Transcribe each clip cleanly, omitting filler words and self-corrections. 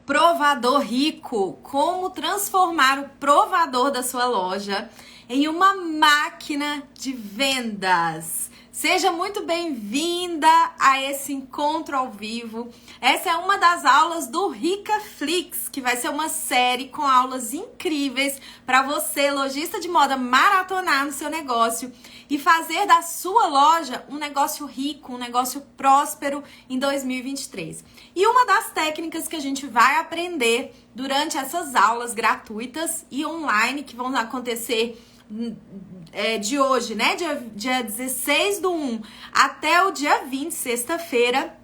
Provador rico, como transformar o provador da sua loja em uma máquina de vendas. Seja muito bem-vinda a esse encontro ao vivo. Essa é uma das aulas do RicaFlix, que vai ser uma série com aulas incríveis para você, lojista de moda, maratonar no seu negócio e fazer da sua loja um negócio rico, um negócio próspero em 2023. E uma das técnicas que a gente vai aprender durante essas aulas gratuitas e online que vão acontecer de hoje, né? Dia 16/1 até o dia 20, sexta-feira.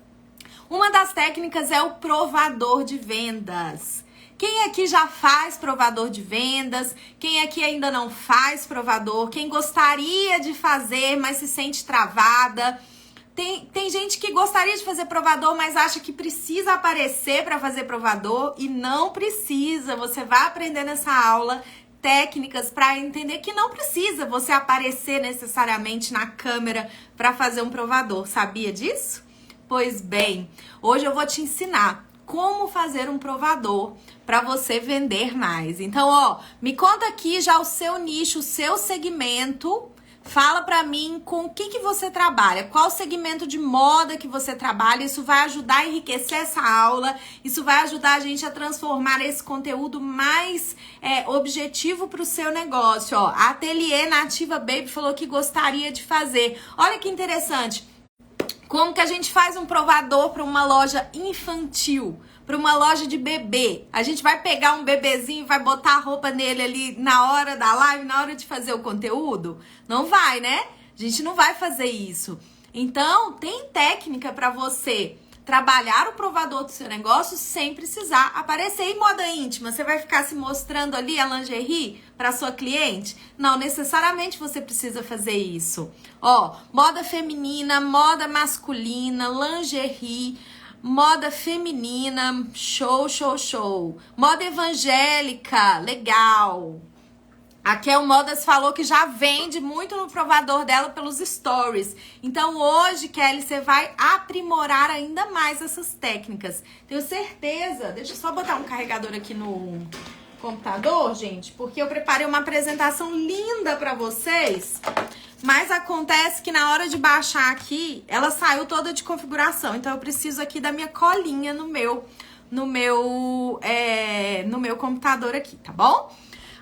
Uma das técnicas é o provador de vendas. Quem aqui já faz provador de vendas? Quem aqui ainda não faz provador? Quem gostaria de fazer, mas se sente travada? Tem gente que gostaria de fazer provador, mas acha que precisa aparecer para fazer provador e não precisa. Você vai aprender nessa aula técnicas para entender que não precisa você aparecer necessariamente na câmera para fazer um provador. Sabia disso? Pois bem, hoje eu vou te ensinar como fazer um provador para você vender mais. Então, me conta aqui já o seu nicho, o seu segmento. Fala pra mim com o que você trabalha, qual segmento de moda que você trabalha. Isso vai ajudar a enriquecer essa aula, isso vai ajudar a gente a transformar esse conteúdo mais objetivo pro seu negócio. A Ateliê Nativa Baby falou que gostaria de fazer. Olha que interessante, como que a gente faz um provador para uma loja infantil, para uma loja de bebê. A gente vai pegar um bebezinho e vai botar a roupa nele ali na hora da live, na hora de fazer o conteúdo? Não vai, né? A gente não vai fazer isso. Então, tem técnica para você trabalhar o provador do seu negócio sem precisar aparecer. Em moda íntima, você vai ficar se mostrando ali a lingerie para sua cliente? Não necessariamente você precisa fazer isso. Moda feminina, moda masculina, lingerie, moda feminina, show, show, show. Moda evangélica, legal. A Kel Modas falou que já vende muito no provador dela pelos stories. Então hoje, Kelly, você vai aprimorar ainda mais essas técnicas. Tenho certeza. Deixa eu só botar um carregador aqui no computador, gente, porque eu preparei uma apresentação linda pra vocês. Mas acontece que na hora de baixar aqui, ela saiu toda de configuração. Então eu preciso aqui da minha colinha no meu computador aqui, tá bom?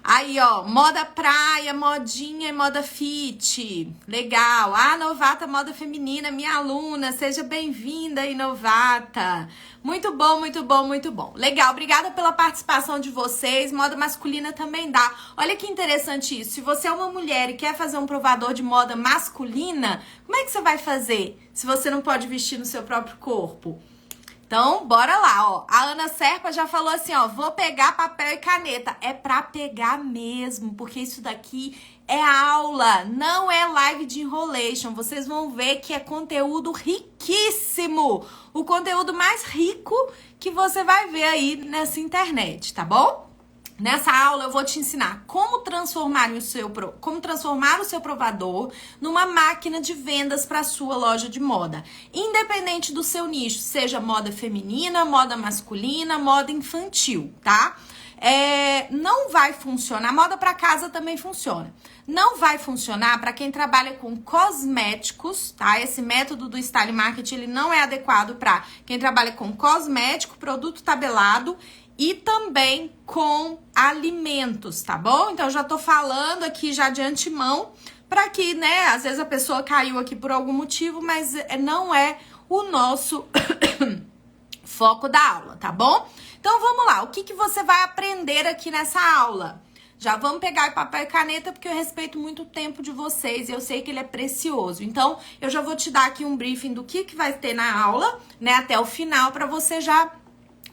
Aí, moda praia, modinha e moda fit. Legal. Novata, moda feminina, minha aluna. Seja bem-vinda, Novata. Muito bom, muito bom, muito bom. Legal, obrigada pela participação de vocês. Moda masculina também dá. Olha que interessante isso. Se você é uma mulher e quer fazer um provador de moda masculina, como é que você vai fazer se você não pode vestir no seu próprio corpo? Então, bora lá, A Ana Serpa já falou assim, vou pegar papel e caneta. É pra pegar mesmo, porque isso daqui é aula, não é live de enrolation. Vocês vão ver que é conteúdo riquíssimo. O conteúdo mais rico que você vai ver aí nessa internet, tá bom? Nessa aula eu vou te ensinar como transformar o seu provador numa máquina de vendas para sua loja de moda. Independente do seu nicho, seja moda feminina, moda masculina, moda infantil, tá? Não vai funcionar, moda para casa também funciona. Não vai funcionar para quem trabalha com cosméticos, tá? Esse método do style marketing ele não é adequado para quem trabalha com cosmético, produto tabelado e também com alimentos, tá bom? Então, eu já tô falando aqui já de antemão para que, né, às vezes a pessoa caiu aqui por algum motivo, mas não é o nosso foco da aula, tá bom? Então, vamos lá. O que você vai aprender aqui nessa aula? Já vamos pegar papel e caneta, porque eu respeito muito o tempo de vocês e eu sei que ele é precioso. Então, eu já vou te dar aqui um briefing do que vai ter na aula, né, até o final, para você já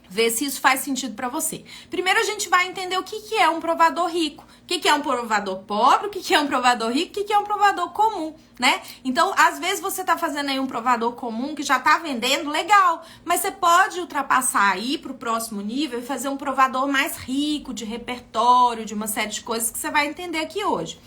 ver se isso faz sentido pra você. Primeiro a gente vai entender o que é um provador rico, o que é um provador pobre, o que é um provador rico, o que é um provador comum, né? Então, às vezes você tá fazendo aí um provador comum que já tá vendendo, legal, mas você pode ultrapassar aí pro próximo nível e fazer um provador mais rico, de repertório, de uma série de coisas que você vai entender aqui hoje.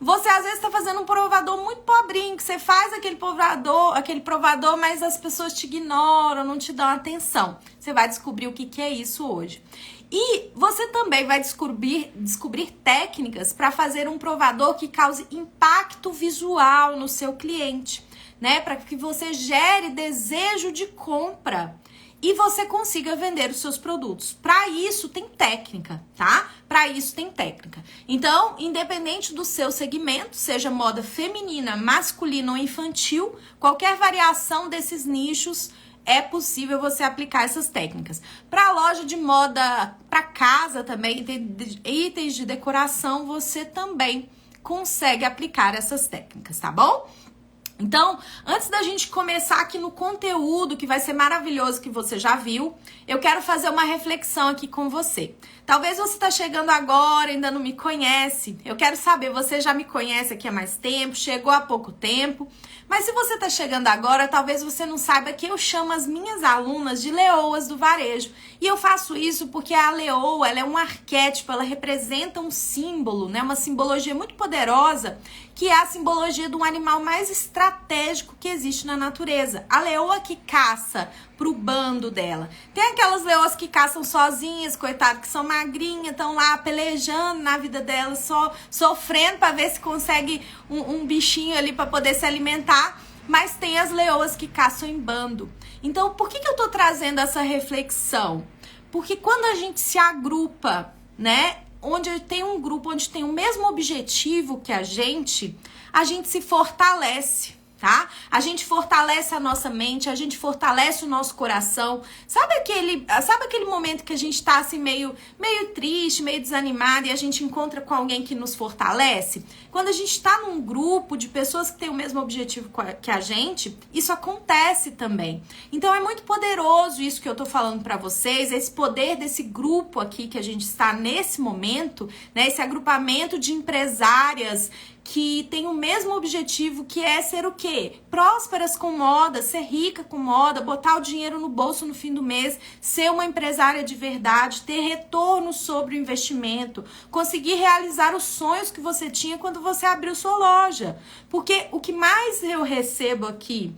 Você às vezes está fazendo um provador muito pobrinho, que você faz aquele provador, mas as pessoas te ignoram, não te dão atenção. Você vai descobrir o que é isso hoje. E você também vai descobrir técnicas para fazer um provador que cause impacto visual no seu cliente, né? Para que você gere desejo de compra e você consiga vender os seus produtos. Para isso tem técnica, tá? Para isso tem técnica. Então, independente do seu segmento, seja moda feminina, masculina ou infantil, qualquer variação desses nichos é possível você aplicar essas técnicas. Para a loja de moda, para casa também, itens de decoração, você também consegue aplicar essas técnicas, tá bom? Então, antes da gente começar aqui no conteúdo, que vai ser maravilhoso, que você já viu, eu quero fazer uma reflexão aqui com você. Talvez você está chegando agora, ainda não me conhece. Eu quero saber, você já me conhece aqui há mais tempo, chegou há pouco tempo. Mas se você está chegando agora, talvez você não saiba que eu chamo as minhas alunas de leoas do varejo. E eu faço isso porque a leoa, ela é um arquétipo, ela representa um símbolo, né? Uma simbologia muito poderosa, que é a simbologia de um animal mais estratégico que existe na natureza. A leoa que caça pro bando dela. Tem aquelas leoas que caçam sozinhas, coitado, que são magrinhas, estão lá pelejando na vida delas, só sofrendo para ver se consegue um bichinho ali para poder se alimentar. Mas tem as leoas que caçam em bando. Então, por que eu tô trazendo essa reflexão? Porque quando a gente se agrupa, né, onde tem um grupo, onde tem o mesmo objetivo que a gente se fortalece, tá? A gente fortalece a nossa mente, a gente fortalece o nosso coração. Sabe aquele momento que a gente tá assim meio triste, meio desanimado e a gente encontra com alguém que nos fortalece? Quando a gente tá num grupo de pessoas que têm o mesmo objetivo que a gente, isso acontece também. Então é muito poderoso isso que eu tô falando pra vocês, esse poder desse grupo aqui que a gente está nesse momento, né? Esse agrupamento de empresárias que tem o mesmo objetivo, que é ser o quê? Prósperas com moda, ser rica com moda, botar o dinheiro no bolso no fim do mês, ser uma empresária de verdade, ter retorno sobre o investimento, conseguir realizar os sonhos que você tinha quando você abriu sua loja. Porque o que mais eu recebo aqui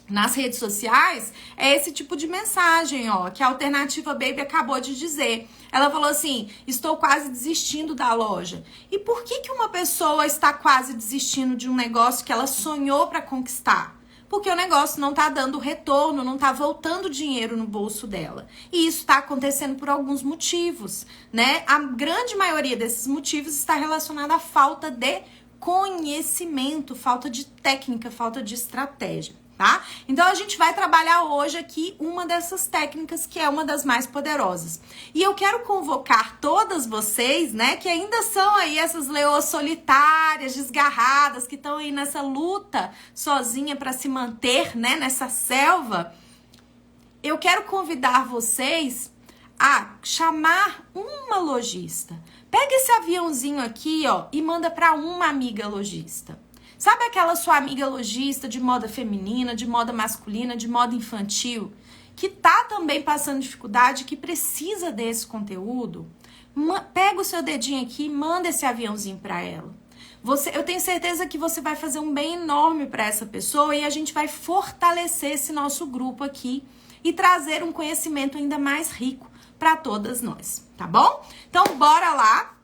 nas redes sociais é esse tipo de mensagem, ó, que a Alternativa Baby acabou de dizer. Ela falou assim: estou quase desistindo da loja. E por que uma pessoa está quase desistindo de um negócio que ela sonhou para conquistar? Porque o negócio não tá dando retorno, não tá voltando dinheiro no bolso dela. E isso tá acontecendo por alguns motivos, né? A grande maioria desses motivos está relacionada à falta de conhecimento, falta de técnica, falta de estratégia. Tá? Então a gente vai trabalhar hoje aqui uma dessas técnicas, que é uma das mais poderosas. E eu quero convocar todas vocês, né, que ainda são aí essas leoas solitárias, desgarradas, que estão aí nessa luta sozinha para se manter, né, nessa selva. Eu quero convidar vocês a chamar uma lojista. Pega esse aviãozinho aqui, ó, e manda para uma amiga lojista. Sabe aquela sua amiga lojista de moda feminina, de moda masculina, de moda infantil, que tá também passando dificuldade, que precisa desse conteúdo? Pega o seu dedinho aqui e manda esse aviãozinho para ela. Eu tenho certeza que você vai fazer um bem enorme para essa pessoa e a gente vai fortalecer esse nosso grupo aqui e trazer um conhecimento ainda mais rico para todas nós, tá bom? Então, bora lá,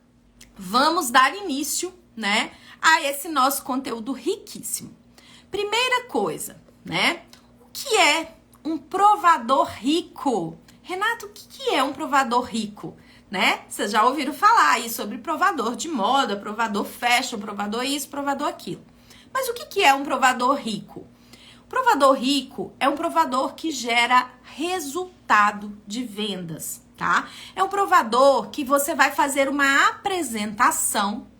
vamos dar início, né, a esse nosso conteúdo riquíssimo. Primeira coisa, né? O que é um provador rico? Renato, o que é um provador rico? Né? Vocês já ouviram falar aí sobre provador de moda, provador fashion, provador isso, provador aquilo. Mas o que é um provador rico? O provador rico é um provador que gera resultado de vendas, tá? É um provador que você vai fazer uma apresentação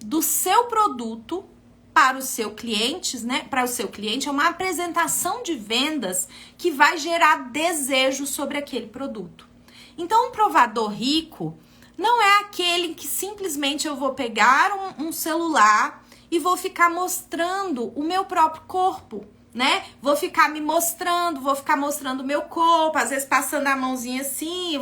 do seu produto para os seus clientes, né? Para o seu cliente, é uma apresentação de vendas que vai gerar desejo sobre aquele produto. Então, um provador rico não é aquele que simplesmente eu vou pegar um celular e vou ficar mostrando o meu próprio corpo, né? Vou ficar me mostrando, vou ficar mostrando o meu corpo, às vezes passando a mãozinha assim.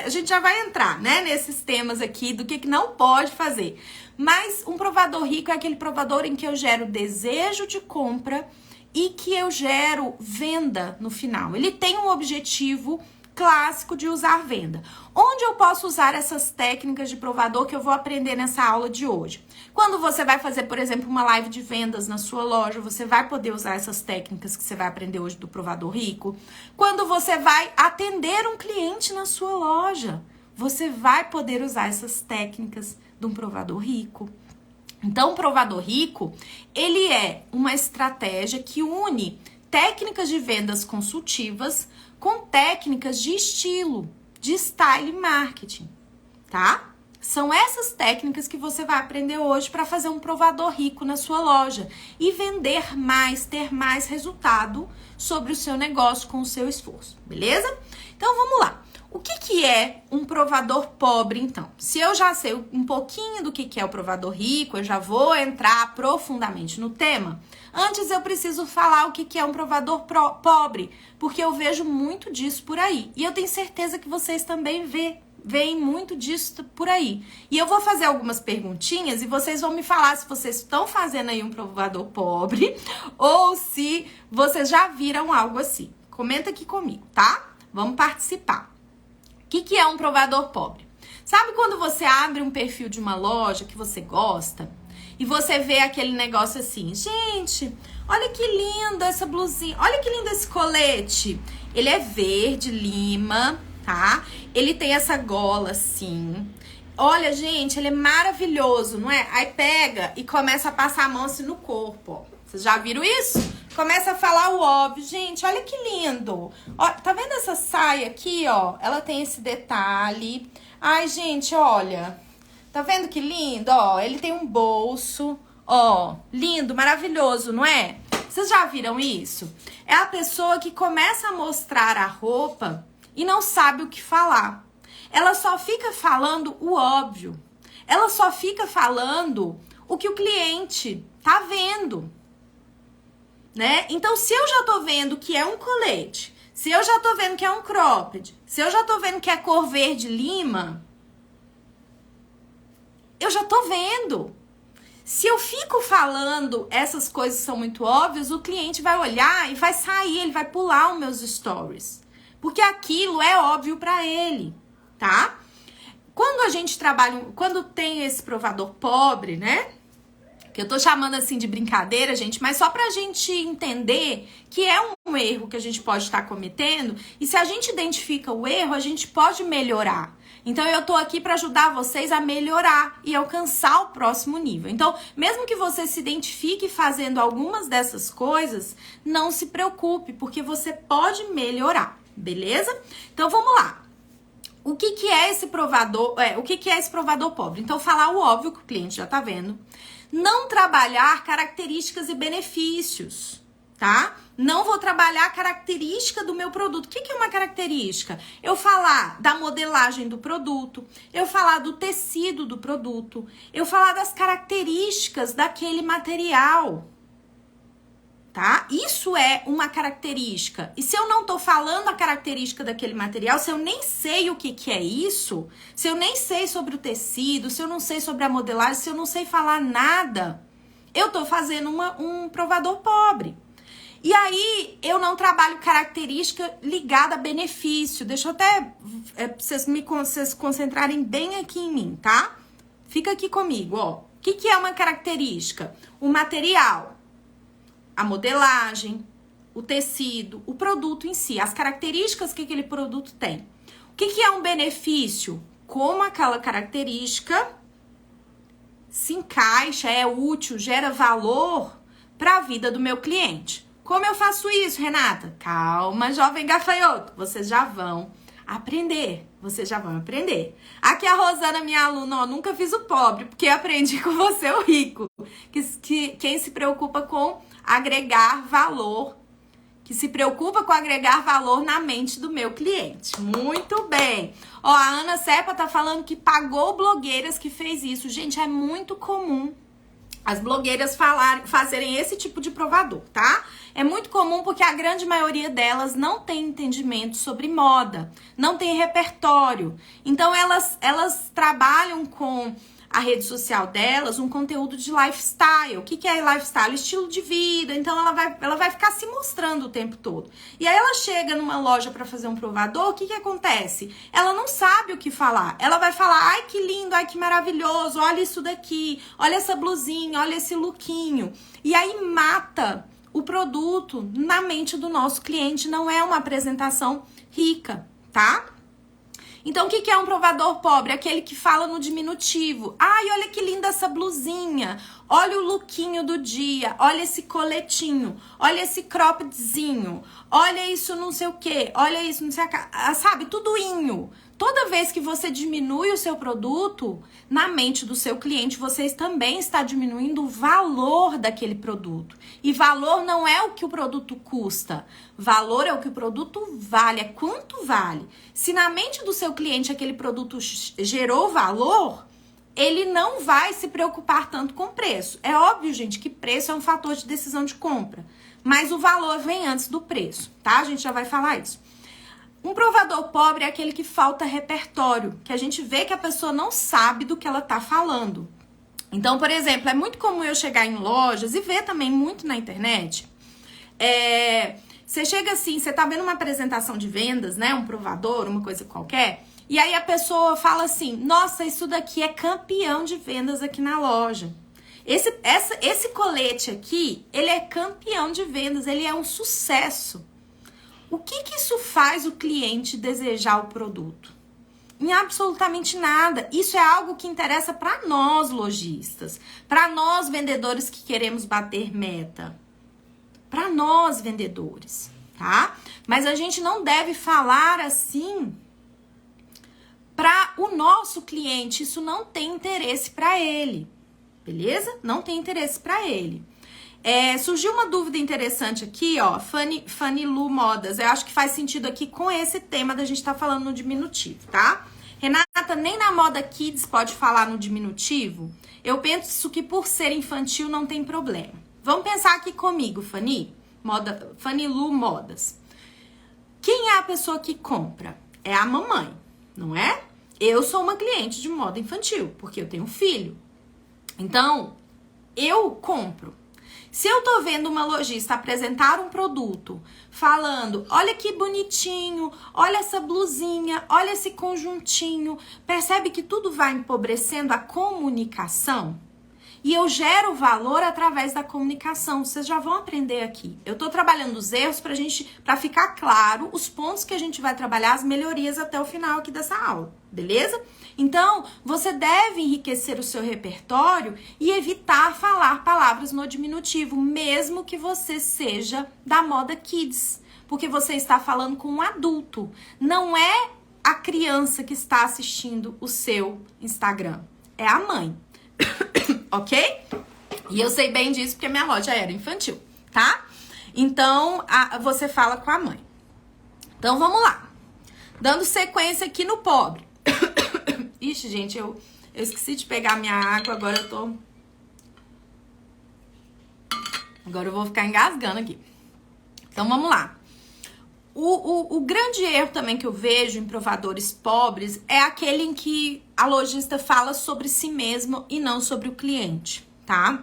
A gente já vai entrar, né, nesses temas aqui do que não pode fazer. Mas um provador rico é aquele provador em que eu gero desejo de compra e que eu gero venda no final. Ele tem um objetivo clássico de usar venda. Onde eu posso usar essas técnicas de provador que eu vou aprender nessa aula de hoje? Quando você vai fazer, por exemplo, uma live de vendas na sua loja, você vai poder usar essas técnicas que você vai aprender hoje do provador rico. Quando você vai atender um cliente na sua loja, você vai poder usar essas técnicas de um provador rico. Então, o provador rico, ele é uma estratégia que une técnicas de vendas consultivas com técnicas de estilo, de style marketing, tá? São essas técnicas que você vai aprender hoje para fazer um provador rico na sua loja e vender mais, ter mais resultado sobre o seu negócio com o seu esforço, beleza? Então, vamos lá. O que é um provador pobre, então? Se eu já sei um pouquinho do que é o provador rico, eu já vou entrar profundamente no tema. Antes eu preciso falar o que é um provador pobre, porque eu vejo muito disso por aí. E eu tenho certeza que vocês também veem muito disso por aí. E eu vou fazer algumas perguntinhas e vocês vão me falar se vocês estão fazendo aí um provador pobre ou se vocês já viram algo assim. Comenta aqui comigo, tá? Vamos participar. O que é um provador pobre? Sabe quando você abre um perfil de uma loja que você gosta e você vê aquele negócio assim, gente, olha que linda essa blusinha, olha que lindo esse colete. Ele é verde, lima, tá? Ele tem essa gola assim. Olha, gente, ele é maravilhoso, não é? Aí pega e começa a passar a mão assim no corpo, ó. Vocês já viram isso? Começa a falar o óbvio. Gente, olha que lindo. Ó, tá vendo essa saia aqui, ó? Ela tem esse detalhe. Ai, gente, olha. Tá vendo que lindo? Ó, ele tem um bolso. Ó, lindo, maravilhoso, não é? Vocês já viram isso? É a pessoa que começa a mostrar a roupa e não sabe o que falar. Ela só fica falando o óbvio. Ela só fica falando o que o cliente tá vendo. Né? Então, se eu já tô vendo que é um colete, se eu já tô vendo que é um cropped, se eu já tô vendo que é cor verde lima, eu já tô vendo. Se eu fico falando essas coisas são muito óbvias, o cliente vai olhar e vai sair, ele vai pular os meus stories. Porque aquilo é óbvio pra ele, tá? Quando a gente trabalha, quando tem esse provador pobre, né? Que eu tô chamando assim de brincadeira, gente, mas só pra gente entender que é um erro que a gente pode estar cometendo e se a gente identifica o erro, a gente pode melhorar. Então eu tô aqui pra ajudar vocês a melhorar e alcançar o próximo nível. Então, mesmo que você se identifique fazendo algumas dessas coisas, não se preocupe, porque você pode melhorar, beleza? Então vamos lá. O que é esse provador? O que é esse provador pobre? Então, falar o óbvio que o cliente já tá vendo. Não trabalhar características e benefícios, tá? Não vou trabalhar a característica do meu produto. O que é uma característica? Eu falar da modelagem do produto, eu falar do tecido do produto, eu falar das características daquele material, tá? Isso é uma característica. E se eu não tô falando a característica daquele material, se eu nem sei o que é isso, se eu nem sei sobre o tecido, se eu não sei sobre a modelagem, se eu não sei falar nada, eu tô fazendo um provador pobre. E aí, eu não trabalho característica ligada a benefício. Deixa eu até vocês concentrarem bem aqui em mim, tá? Fica aqui comigo, ó. O que é uma característica? O material, a modelagem, o tecido, o produto em si, as características que aquele produto tem. O que é um benefício? Como aquela característica se encaixa, é útil, gera valor para a vida do meu cliente. Como eu faço isso, Renata? Calma, jovem gafanhoto, vocês já vão aprender. Vocês já vão aprender. Aqui a Rosana, minha aluna, ó, nunca fiz o pobre, porque aprendi com você o rico. Quem se preocupa com agregar valor, que se preocupa com agregar valor na mente do meu cliente. Muito bem. Ó, a Ana Sepa tá falando que pagou blogueiras que fez isso. Gente, é muito comum. as blogueiras fazerem esse tipo de provador, tá? É muito comum porque a grande maioria delas não tem entendimento sobre moda, não tem repertório. Então, elas trabalham com a rede social delas um conteúdo de lifestyle. O que é lifestyle? Estilo de vida. Então, ela vai ficar se mostrando o tempo todo. E aí, ela chega numa loja para fazer um provador, o que acontece? Ela não sabe o que falar. Ela vai falar, ai, que lindo, ai, que maravilhoso, olha isso daqui, olha essa blusinha, olha esse lookinho. E aí, mata o produto na mente do nosso cliente. Não é uma apresentação rica, tá? Então, o que é um provador pobre? Aquele que fala no diminutivo. Ai, olha que linda essa blusinha. Olha o lookinho do dia. Olha esse coletinho. Olha esse croppedzinho. Olha isso não sei o quê. Olha isso não sei o que. Sabe, tudoinho. Toda vez que você diminui o seu produto, na mente do seu cliente, você também está diminuindo o valor daquele produto. E valor não é o que o produto custa. Valor é o que o produto vale, é quanto vale. Se na mente do seu cliente aquele produto gerou valor, ele não vai se preocupar tanto com preço. É óbvio, gente, que preço é um fator de decisão de compra. Mas o valor vem antes do preço, tá? A gente já vai falar isso. Um provador pobre é aquele que falta repertório, que a gente vê que a pessoa não sabe do que ela tá falando. Então, por exemplo, é muito comum eu chegar em lojas e ver também muito na internet. Você chega assim, você tá vendo uma apresentação de vendas, né? Um provador, uma coisa qualquer. E aí a pessoa fala assim, nossa, isso daqui é campeão de vendas aqui na loja. Esse colete aqui, ele é campeão de vendas, ele é um sucesso. O que isso faz o cliente desejar o produto? Em absolutamente nada. Isso é algo que interessa para nós lojistas, para nós vendedores que queremos bater meta, para nós vendedores, tá? Mas a gente não deve falar assim para o nosso cliente. Isso não tem interesse para ele, beleza? Não tem interesse para ele. Surgiu uma dúvida interessante aqui, ó, Fanny Lu Modas. Eu acho que faz sentido aqui com esse tema da gente tá falando no diminutivo, tá? Renata, nem na moda kids pode falar no diminutivo? Eu penso que por ser infantil não tem problema. Vamos pensar aqui comigo, Fanny Lu Modas. Quem é a pessoa que compra? É a mamãe, não é? Eu sou uma cliente de moda infantil, porque eu tenho filho. Então, eu compro. Se eu tô vendo uma lojista apresentar um produto falando, olha que bonitinho, olha essa blusinha, olha esse conjuntinho, percebe que tudo vai empobrecendo a comunicação? E eu gero valor através da comunicação. Vocês já vão aprender aqui. Eu tô trabalhando os erros pra ficar claro os pontos que a gente vai trabalhar, as melhorias até o final aqui dessa aula, beleza? Então, você deve enriquecer o seu repertório e evitar falar palavras no diminutivo, mesmo que você seja da moda kids, porque você está falando com um adulto, não é a criança que está assistindo o seu Instagram, é a mãe, ok? E eu sei bem disso porque minha loja era infantil, tá? Então, você fala com a mãe. Então, vamos lá. Dando sequência aqui no pobre. Ixi, gente, eu esqueci de pegar minha água, agora eu vou ficar engasgando aqui. Então, vamos lá. O grande erro também que eu vejo em provadores pobres é aquele em que a lojista fala sobre si mesmo e não sobre o cliente, tá?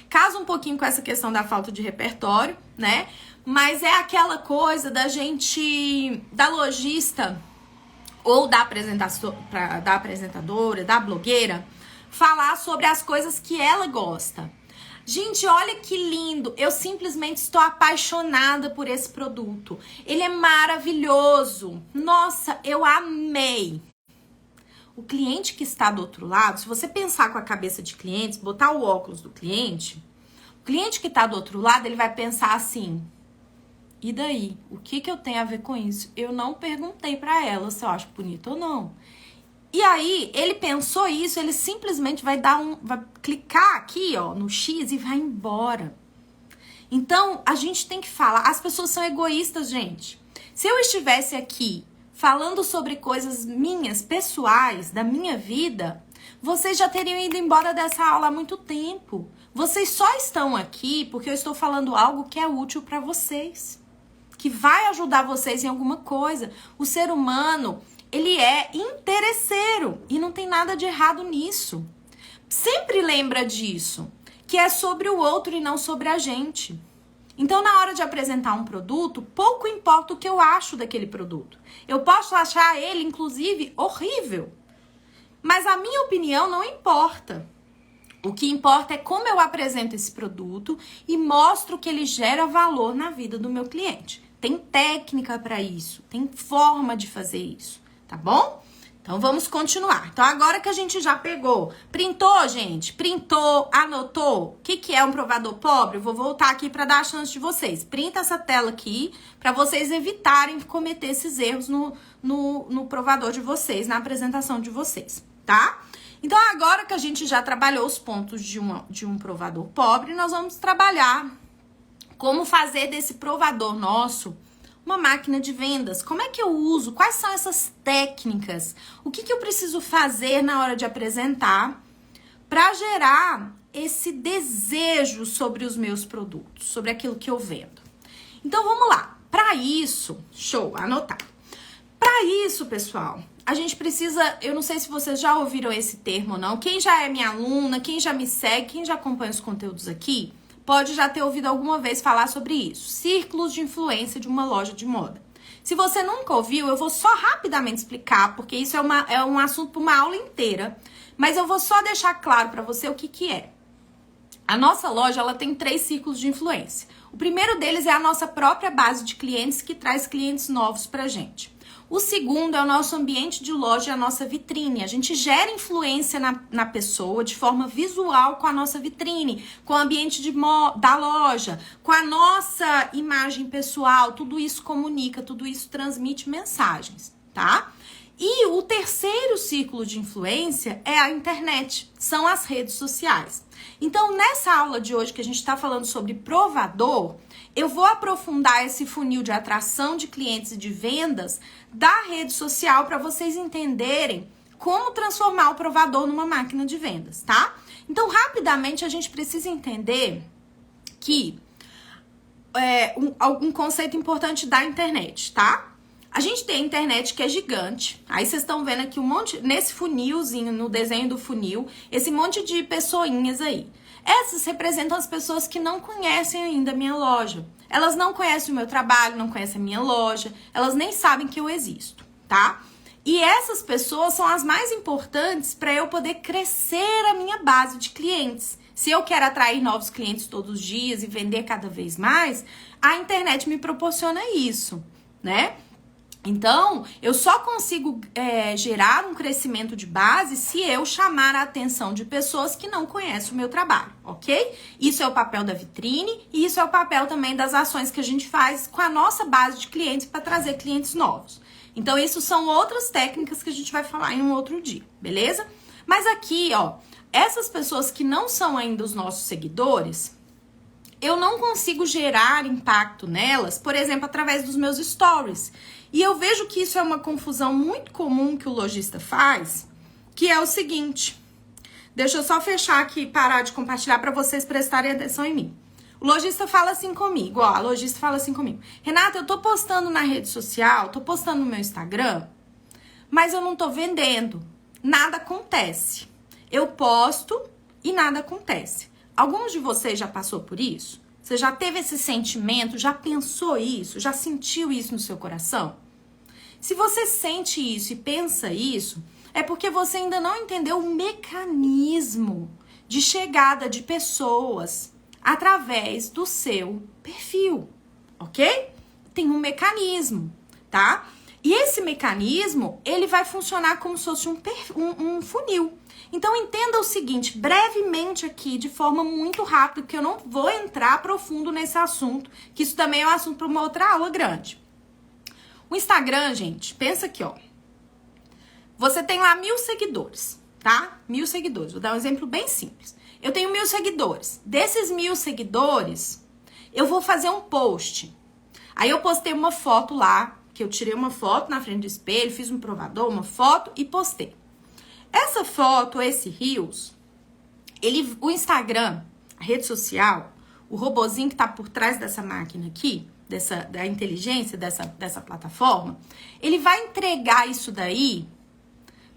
Casa um pouquinho com essa questão da falta de repertório, né? Mas é aquela coisa da lojista ou da apresentadora, da blogueira, falar sobre as coisas que ela gosta. Gente, olha que lindo, eu simplesmente estou apaixonada por esse produto. Ele é maravilhoso. Nossa, eu amei. O cliente que está do outro lado, se você pensar com a cabeça de clientes, botar o óculos do cliente, o cliente que está do outro lado, ele vai pensar assim, e daí? O que eu tenho a ver com isso? Eu não perguntei pra ela se eu acho bonito ou não. E aí, ele pensou isso, ele simplesmente vai clicar aqui, ó, no X e vai embora. Então, a gente tem que falar. As pessoas são egoístas, gente. Se eu estivesse aqui falando sobre coisas minhas, pessoais, da minha vida, vocês já teriam ido embora dessa aula há muito tempo. Vocês só estão aqui porque eu estou falando algo que é útil para vocês, que vai ajudar vocês em alguma coisa. O ser humano, ele é interesseiro e não tem nada de errado nisso. Sempre lembra disso, que é sobre o outro e não sobre a gente. Então, na hora de apresentar um produto, pouco importa o que eu acho daquele produto. Eu posso achar ele, inclusive, horrível. Mas a minha opinião não importa. O que importa é como eu apresento esse produto e mostro que ele gera valor na vida do meu cliente. Tem técnica para isso, tem forma de fazer isso, tá bom? Então, vamos continuar. Então, agora que a gente já pegou, printou, gente? Printou, anotou? O que é um provador pobre? Eu vou voltar aqui para dar a chance de vocês. Printa essa tela aqui para vocês evitarem cometer esses erros no provador de vocês, na apresentação de vocês, tá? Então, agora que a gente já trabalhou os pontos de um provador pobre, nós vamos trabalhar como fazer desse provador nosso uma máquina de vendas. Como é que eu uso? Quais são essas técnicas? O que eu preciso fazer na hora de apresentar para gerar esse desejo sobre os meus produtos, sobre aquilo que eu vendo? Então, vamos lá. Para isso, show, anotar. Para isso, pessoal, a gente precisa, eu não sei se vocês já ouviram esse termo ou não, quem já é minha aluna, quem já me segue, quem já acompanha os conteúdos aqui, pode já ter ouvido alguma vez falar sobre isso. Círculos de influência de uma loja de moda. Se você nunca ouviu, eu vou só rapidamente explicar, porque isso é um assunto para uma aula inteira. Mas eu vou só deixar claro para você o que é. A nossa loja, ela tem 3 círculos de influência. O primeiro deles é a nossa própria base de clientes, que traz clientes novos pra gente. O segundo é o nosso ambiente de loja e a nossa vitrine. A gente gera influência na pessoa de forma visual com a nossa vitrine, com o ambiente da loja, com a nossa imagem pessoal. Tudo isso comunica, tudo isso transmite mensagens, tá? E o terceiro círculo de influência é a internet, são as redes sociais. Então, nessa aula de hoje que a gente está falando sobre provador, eu vou aprofundar esse funil de atração de clientes e de vendas da rede social para vocês entenderem como transformar o provador numa máquina de vendas, tá? Então, rapidamente, a gente precisa entender que um conceito importante da internet, tá? A gente tem a internet que é gigante. Aí vocês estão vendo aqui um monte, nesse funilzinho, no desenho do funil, esse monte de pessoinhas aí. Essas representam as pessoas que não conhecem ainda a minha loja. Elas não conhecem o meu trabalho, não conhecem a minha loja, elas nem sabem que eu existo, tá? E essas pessoas são as mais importantes para eu poder crescer a minha base de clientes. Se eu quero atrair novos clientes todos os dias e vender cada vez mais, a internet me proporciona isso, né? Então, eu só consigo gerar um crescimento de base se eu chamar a atenção de pessoas que não conhecem o meu trabalho, ok? Isso é o papel da vitrine e isso é o papel também das ações que a gente faz com a nossa base de clientes para trazer clientes novos. Então, isso são outras técnicas que a gente vai falar em um outro dia, beleza? Mas aqui, ó, essas pessoas que não são ainda os nossos seguidores, eu não consigo gerar impacto nelas, por exemplo, através dos meus stories. E eu vejo que isso é uma confusão muito comum que o lojista faz, que é o seguinte. Deixa eu só fechar aqui e parar de compartilhar para vocês prestarem atenção em mim. O lojista fala assim comigo, ó, a lojista fala assim comigo. Renata, eu tô postando na rede social, tô postando no meu Instagram, mas eu não tô vendendo. Nada acontece. Eu posto e nada acontece. Alguns de vocês já passou por isso? Você já teve esse sentimento, já pensou isso, já sentiu isso no seu coração? Se você sente isso e pensa isso, é porque você ainda não entendeu o mecanismo de chegada de pessoas através do seu perfil, ok? Tem um mecanismo, tá? E esse mecanismo, ele vai funcionar como se fosse um funil. Então, entenda o seguinte, brevemente aqui, de forma muito rápida, porque eu não vou entrar profundo nesse assunto, que isso também é um assunto para uma outra aula grande. O Instagram, gente, pensa aqui, ó. Você tem lá 1000 seguidores, tá? 1000 seguidores. Vou dar um exemplo bem simples. Eu tenho 1000 seguidores. Desses 1000 seguidores, eu vou fazer um post. Aí eu postei uma foto lá, que eu tirei uma foto na frente do espelho, fiz um provador, uma foto e postei. Essa foto, esse Reels, o Instagram, a rede social, o robozinho que tá por trás dessa máquina aqui, da inteligência dessa plataforma, ele vai entregar isso daí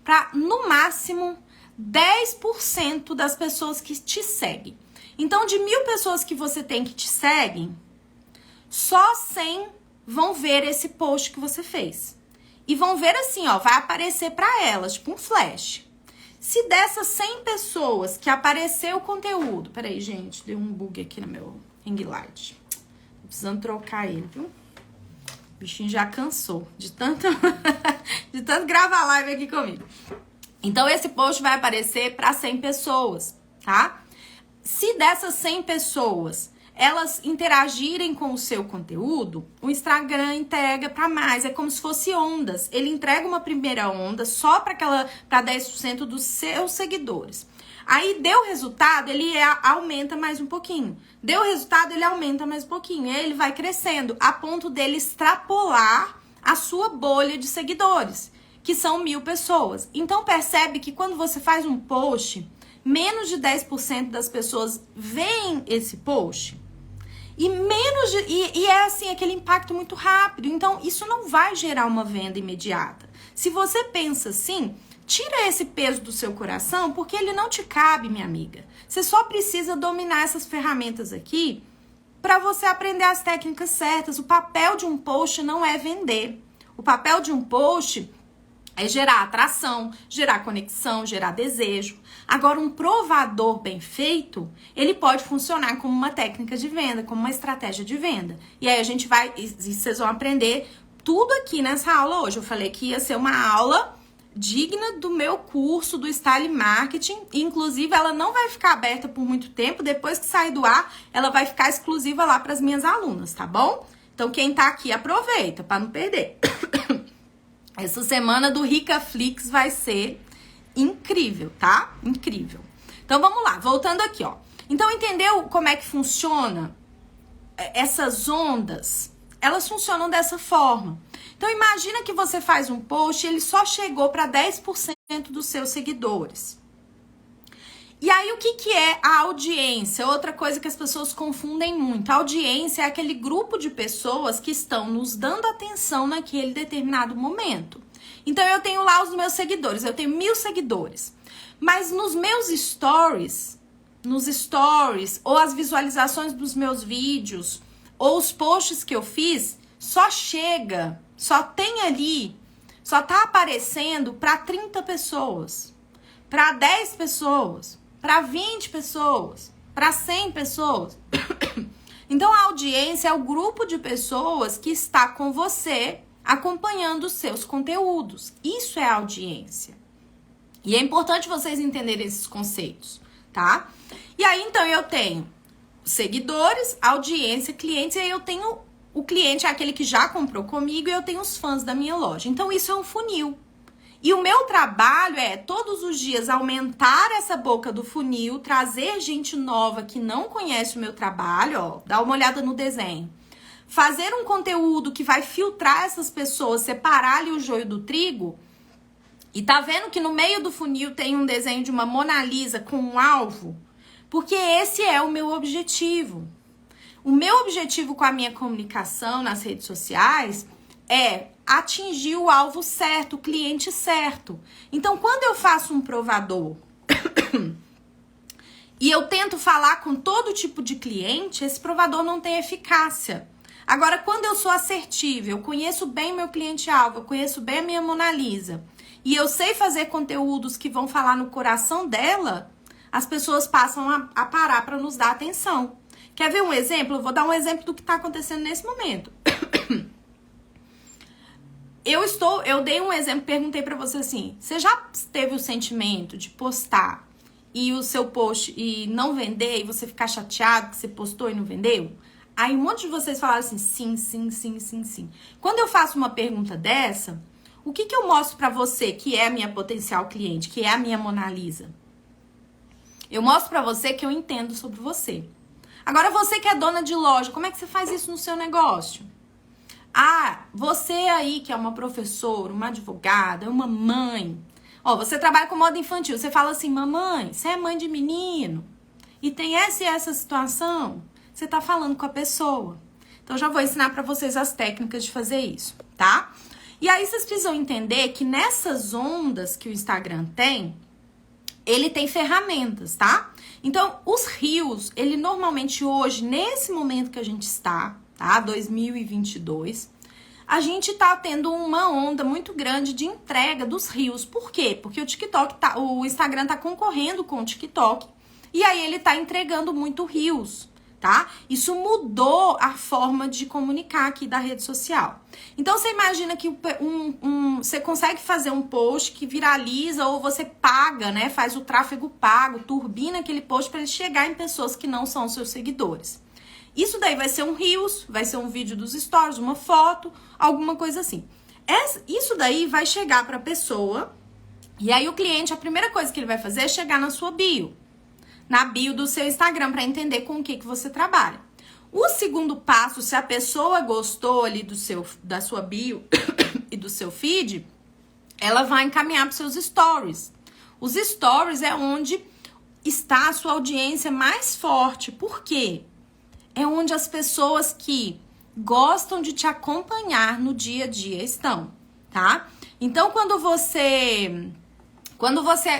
para, no máximo, 10% das pessoas que te seguem. Então, de 1.000 pessoas que você tem que te seguem, só 100 vão ver esse post que você fez. E vão ver assim, ó, vai aparecer para elas, tipo um flash. Se dessas 100 pessoas que apareceu o conteúdo... Peraí, gente, deu um bug aqui no meu ring light. Tô precisando trocar ele, viu? O bichinho já cansou de tanto, de tanto gravar live aqui comigo. Então, esse post vai aparecer para 100 pessoas, tá? Se dessas 100 pessoas, elas interagirem com o seu conteúdo, o Instagram entrega para mais. É como se fosse ondas. Ele entrega uma primeira onda só para 10% dos seus seguidores. Aí, deu resultado, ele aumenta mais um pouquinho. Deu resultado, ele aumenta mais um pouquinho. E aí, ele vai crescendo a ponto dele extrapolar a sua bolha de seguidores, que são 1.000 pessoas. Então, percebe que quando você faz um post, menos de 10% das pessoas veem esse post. E é assim, aquele impacto muito rápido. Então, isso não vai gerar uma venda imediata. Se você pensa assim, tira esse peso do seu coração, porque ele não te cabe, minha amiga. Você só precisa dominar essas ferramentas aqui para você aprender as técnicas certas. O papel de um post não é vender. O papel de um post é gerar atração, gerar conexão, gerar desejo. Agora, um provador bem feito, ele pode funcionar como uma técnica de venda, como uma estratégia de venda. E aí vocês vão aprender tudo aqui nessa aula hoje. Eu falei que ia ser uma aula digna do meu curso do Style Marketing. Inclusive, ela não vai ficar aberta por muito tempo. Depois que sair do ar, ela vai ficar exclusiva lá para as minhas alunas, tá bom? Então, quem tá aqui, aproveita para não perder. Essa semana do Ricaflix vai ser incrível, tá? Incrível. Então, vamos lá. Voltando aqui, ó. Então, entendeu como é que funciona essas ondas? Elas funcionam dessa forma. Então, imagina que você faz um post e ele só chegou para 10% dos seus seguidores. E aí, o que é a audiência? Outra coisa que as pessoas confundem muito. A audiência é aquele grupo de pessoas que estão nos dando atenção naquele determinado momento. Então, eu tenho lá os meus seguidores. Eu tenho 1.000 seguidores. Mas nos meus stories, ou as visualizações dos meus vídeos, ou os posts que eu fiz, só tem ali, só tá aparecendo para 30 pessoas, para 10 pessoas, para 20 pessoas, para 100 pessoas. Então, a audiência é o grupo de pessoas que está com você acompanhando os seus conteúdos. Isso é audiência. E é importante vocês entenderem esses conceitos, tá? E aí, então, eu tenho seguidores, audiência, clientes, e aí eu tenho o cliente, é aquele que já comprou comigo, e eu tenho os fãs da minha loja. Então, isso é um funil. E o meu trabalho é, todos os dias, aumentar essa boca do funil, trazer gente nova que não conhece o meu trabalho, ó, dá uma olhada no desenho. Fazer um conteúdo que vai filtrar essas pessoas, separar ali o joio do trigo. E tá vendo que no meio do funil tem um desenho de uma Mona Lisa com um alvo? Porque esse é o meu objetivo. O meu objetivo com a minha comunicação nas redes sociais é atingir o alvo certo, o cliente certo. Então, quando eu faço um provador e eu tento falar com todo tipo de cliente, esse provador não tem eficácia. Agora, quando eu sou assertiva, eu conheço bem meu cliente-alvo, eu conheço bem a minha Mona Lisa, e eu sei fazer conteúdos que vão falar no coração dela, as pessoas passam a parar para nos dar atenção. Quer ver um exemplo? Eu vou dar um exemplo do que está acontecendo nesse momento. Eu dei um exemplo, perguntei para você assim, você já teve o sentimento de postar e o seu post e não vender, e você ficar chateado que você postou e não vendeu? Aí um monte de vocês falaram assim, sim. Quando eu faço uma pergunta dessa, o que eu mostro pra você que é a minha potencial cliente, que é a minha Mona Lisa? Eu mostro pra você que eu entendo sobre você. Agora, você que é dona de loja, como é que você faz isso no seu negócio? Ah, você aí que é uma professora, uma advogada, uma mãe. Ó, você trabalha com moda infantil, você fala assim, mamãe, você é mãe de menino e tem essa e essa situação, você tá falando com a pessoa. Então, eu já vou ensinar pra vocês as técnicas de fazer isso, tá? E aí, vocês precisam entender que nessas ondas que o Instagram tem, ele tem ferramentas, tá? Então, os reels, ele normalmente hoje, nesse momento que a gente está, tá? 2022, a gente tá tendo uma onda muito grande de entrega dos reels. Por quê? Porque o Instagram tá concorrendo com o TikTok e aí ele tá entregando muito reels, tá? Isso mudou a forma de comunicar aqui da rede social. Então, você imagina que você consegue fazer um post que viraliza ou você paga, né? Faz o tráfego pago, turbina aquele post para ele chegar em pessoas que não são seus seguidores. Isso daí vai ser um Reels, vai ser um vídeo dos stories, uma foto, alguma coisa assim. Isso daí vai chegar para a pessoa e aí o cliente, a primeira coisa que ele vai fazer é chegar na sua bio. Na bio do seu Instagram para entender com o que você trabalha. O segundo passo, se a pessoa gostou ali da sua bio e do seu feed, ela vai encaminhar para os seus stories. Os stories é onde está a sua audiência mais forte. Por quê? É onde as pessoas que gostam de te acompanhar no dia a dia estão, tá? Então, quando você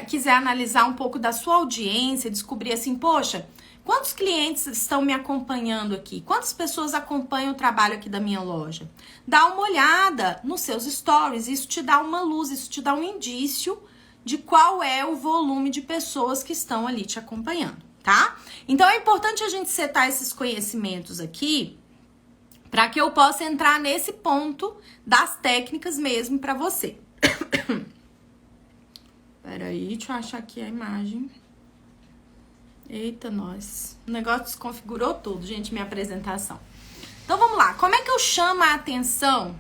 quiser analisar um pouco da sua audiência, descobrir assim, poxa, quantos clientes estão me acompanhando aqui? Quantas pessoas acompanham o trabalho aqui da minha loja? Dá uma olhada nos seus stories, isso te dá uma luz, isso te dá um indício de qual é o volume de pessoas que estão ali te acompanhando, tá? Então, é importante a gente setar esses conhecimentos aqui para que eu possa entrar nesse ponto das técnicas mesmo para você. Peraí, deixa eu achar aqui a imagem. Eita, nós. O negócio desconfigurou tudo, gente, minha apresentação. Então, vamos lá. Como é que eu chamo a atenção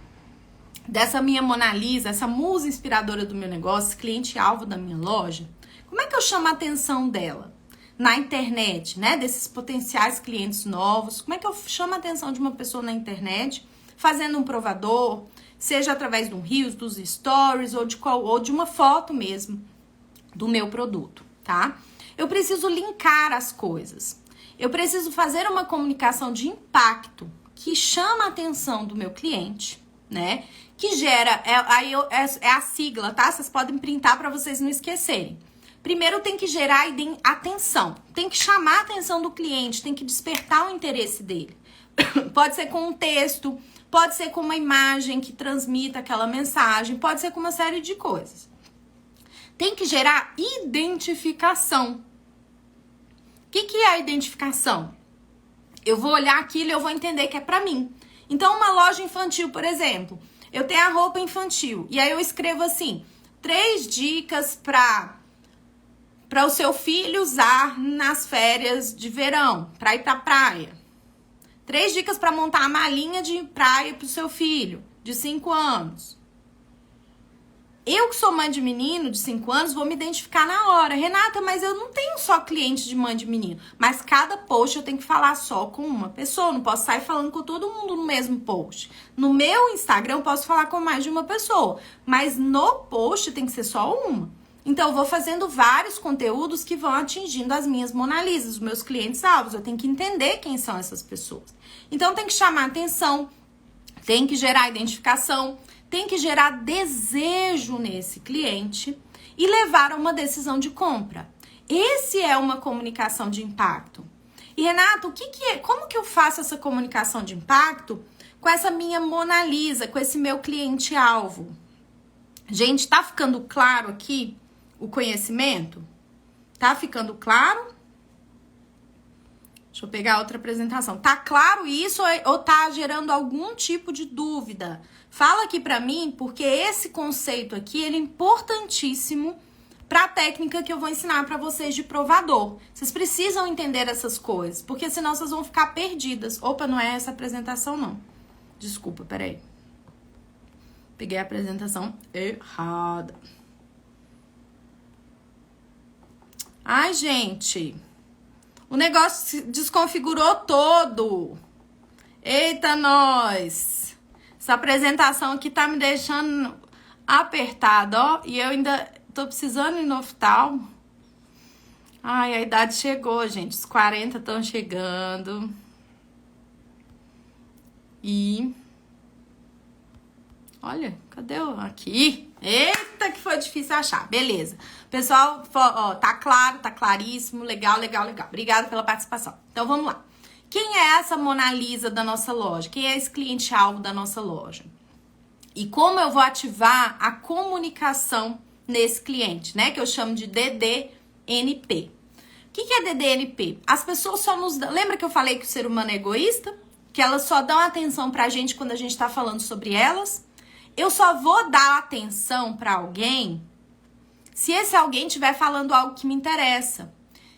dessa minha Mona Lisa, essa musa inspiradora do meu negócio, cliente-alvo da minha loja? Como é que eu chamo a atenção dela na internet, né? Desses potenciais clientes novos. Como é que eu chamo a atenção de uma pessoa na internet fazendo um provador, seja através de um Reels, dos stories ou de uma foto mesmo do meu produto, tá? Eu preciso linkar as coisas. Eu preciso fazer uma comunicação de impacto que chama a atenção do meu cliente, né? Que gera, é a sigla, tá? Vocês podem printar para vocês não esquecerem. Primeiro tem que gerar atenção, tem que chamar a atenção do cliente, tem que despertar o interesse dele. Pode ser com um texto, pode ser com uma imagem que transmita aquela mensagem, pode ser com uma série de coisas. Tem que gerar identificação. O que é a identificação? Eu vou olhar aquilo e eu vou entender que é pra mim. Então, uma loja infantil, por exemplo, eu tenho a roupa infantil e aí eu escrevo assim, 3 dicas para o seu filho usar nas férias de verão, para ir pra praia. 3 dicas para montar a malinha de praia pro seu filho, de 5 anos. Eu que sou mãe de menino de 5 anos, vou me identificar na hora. Renata, mas eu não tenho só cliente de mãe de menino. Mas cada post eu tenho que falar só com uma pessoa. Não posso sair falando com todo mundo no mesmo post. No meu Instagram eu posso falar com mais de uma pessoa. Mas no post tem que ser só uma. Então, eu vou fazendo vários conteúdos que vão atingindo as minhas Mona Lisas, os meus clientes alvos. Eu tenho que entender quem são essas pessoas. Então, tem que chamar atenção, tem que gerar identificação, tem que gerar desejo nesse cliente e levar a uma decisão de compra. Esse é uma comunicação de impacto. E, Renato, como que eu faço essa comunicação de impacto com essa minha Mona Lisa, com esse meu cliente alvo? Gente, tá ficando claro aqui o conhecimento? Tá ficando claro? Deixa eu pegar outra apresentação. Tá claro isso ou tá gerando algum tipo de dúvida? Fala aqui pra mim, porque esse conceito aqui, ele é importantíssimo pra técnica que eu vou ensinar pra vocês de provador. Vocês precisam entender essas coisas, porque senão vocês vão ficar perdidas. Opa, não é essa apresentação, não. Desculpa, peraí. Peguei a apresentação errada. Ai, gente. O negócio se desconfigurou todo. Eita, nós. Essa apresentação aqui tá me deixando apertada, ó. E eu ainda tô precisando ir no oftalmo. Ai, a idade chegou, gente. Os 40 estão chegando. E... olha, cadê o... aqui. Eita, que foi difícil achar. Beleza. Pessoal, ó, tá claro, tá claríssimo. Legal, legal, legal. Obrigada pela participação. Então, vamos lá. Quem é essa Mona Lisa da nossa loja? Quem é esse cliente-alvo da nossa loja? E como eu vou ativar a comunicação nesse cliente, né? Que eu chamo de DDNP. O que é DDNP? As pessoas só nos dão... lembra que eu falei que o ser humano é egoísta? Que elas só dão atenção pra gente quando a gente tá falando sobre elas? Eu só vou dar atenção pra alguém se esse alguém estiver falando algo que me interessa.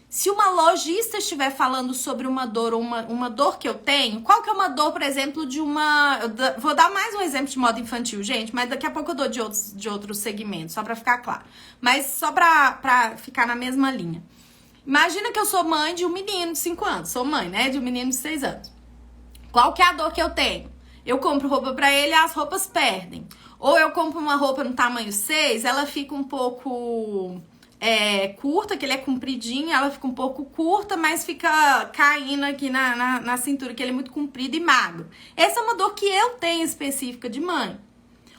Se uma lojista estiver falando sobre uma dor ou uma dor que eu tenho, qual que é uma dor, por exemplo, de uma... vou dar mais um exemplo de moda infantil, gente, mas daqui a pouco eu dou de outros segmentos, só pra ficar claro. Mas só pra ficar na mesma linha. Imagina que eu sou mãe de um menino de 5 anos. Sou mãe, né? De um menino de 6 anos. Qual que é a dor que eu tenho? Eu compro roupa pra ele e as roupas perdem. Ou eu compro uma roupa no tamanho 6, ela fica um pouco curta, que ele é compridinho, ela fica um pouco curta, mas fica caindo aqui na cintura, que ele é muito comprido e magro. Essa é uma dor que eu tenho específica de mãe.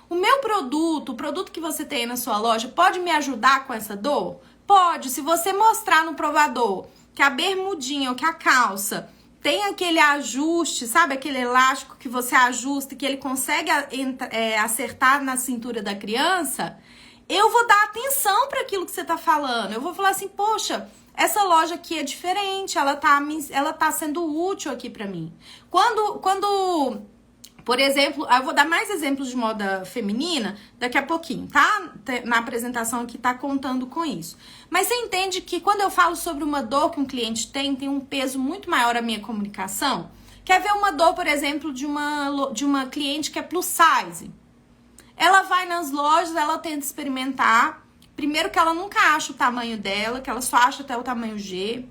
O meu produto, o produto que você tem na sua loja, pode me ajudar com essa dor? Pode. Se você mostrar no provador que a bermudinha ou que a calça tem aquele ajuste, sabe? Aquele elástico que você ajusta, que ele consegue acertar na cintura da criança, eu vou dar atenção para aquilo que você tá falando. Eu vou falar assim, poxa, essa loja aqui é diferente, ela tá sendo útil aqui para mim. Quando, por exemplo, eu vou dar mais exemplos de moda feminina daqui a pouquinho, tá? Na apresentação aqui tá contando com isso. Mas você entende que quando eu falo sobre uma dor que um cliente tem um peso muito maior a minha comunicação? Quer ver uma dor, por exemplo, de uma cliente que é plus size? Ela vai nas lojas, ela tenta experimentar. Primeiro que ela nunca acha o tamanho dela, que ela só acha até o tamanho G.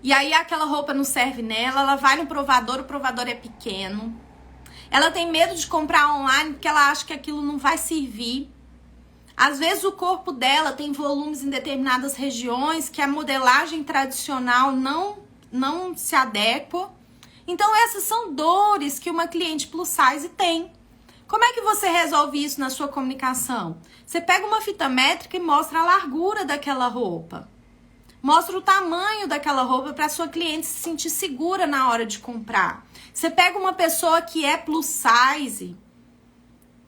E aí aquela roupa não serve nela, ela vai no provador, o provador é pequeno. Ela tem medo de comprar online porque ela acha que aquilo não vai servir. Às vezes o corpo dela tem volumes em determinadas regiões que a modelagem tradicional não se adequa. Então essas são dores que uma cliente plus size tem. Como é que você resolve isso na sua comunicação? Você pega uma fita métrica e mostra a largura daquela roupa. Mostra o tamanho daquela roupa para a sua cliente se sentir segura na hora de comprar. Você pega uma pessoa que é plus size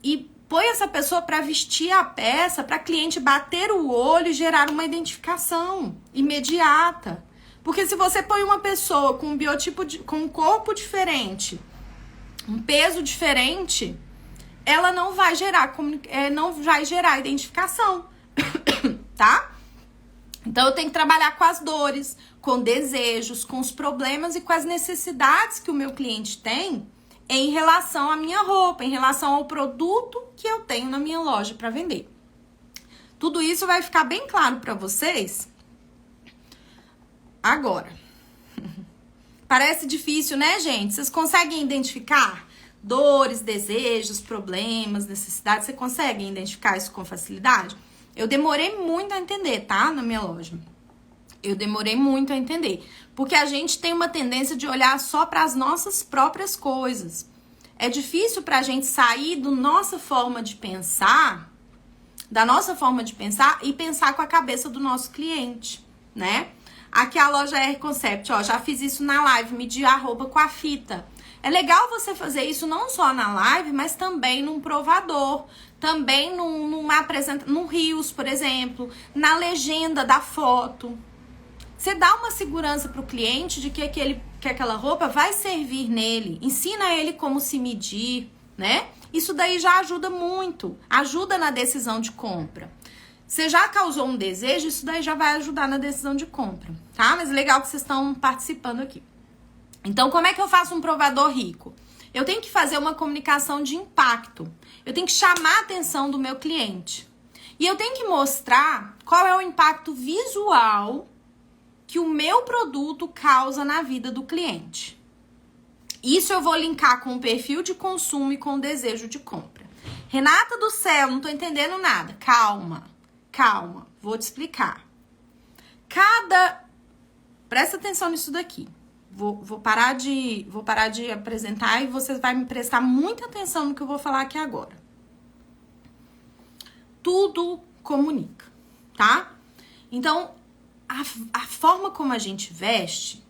e põe essa pessoa para vestir a peça, para a cliente bater o olho e gerar uma identificação imediata. Porque se você põe uma pessoa com um biotipo, com um corpo diferente, um peso diferente, ela não vai gerar identificação, tá? Então eu tenho que trabalhar com as dores, com desejos, com os problemas e com as necessidades que o meu cliente tem em relação à minha roupa, em relação ao produto que eu tenho na minha loja para vender. Tudo isso vai ficar bem claro para vocês agora. Parece difícil, né, gente? Vocês conseguem identificar dores, desejos, problemas, necessidades? Você consegue identificar isso com facilidade? Eu demorei muito a entender, tá? Na minha loja. Eu demorei muito a entender. Porque a gente tem uma tendência de olhar só para as nossas próprias coisas. É difícil pra gente sair da nossa forma de pensar, e pensar com a cabeça do nosso cliente, né? Aqui a loja R Concept, ó, já fiz isso na live, medir a roupa com a fita. É legal você fazer isso não só na live, mas também num provador, também numa apresentação, num Reels, por exemplo, na legenda da foto. Você dá uma segurança pro cliente de que aquela roupa vai servir nele, ensina ele como se medir, né? Isso daí já ajuda muito, ajuda na decisão de compra. Você já causou um desejo, isso daí já vai ajudar na decisão de compra, tá? Mas legal que vocês estão participando aqui. Então, como é que eu faço um provador rico? Eu tenho que fazer uma comunicação de impacto. Eu tenho que chamar a atenção do meu cliente. E eu tenho que mostrar qual é o impacto visual que o meu produto causa na vida do cliente. Isso eu vou linkar com o perfil de consumo e com o desejo de compra. Renata do céu, não tô entendendo nada. Calma. Calma, vou te explicar. Presta atenção nisso daqui. Vou parar de apresentar e você vai me prestar muita atenção no que eu vou falar aqui agora. Tudo comunica, tá? Então, a forma como a gente veste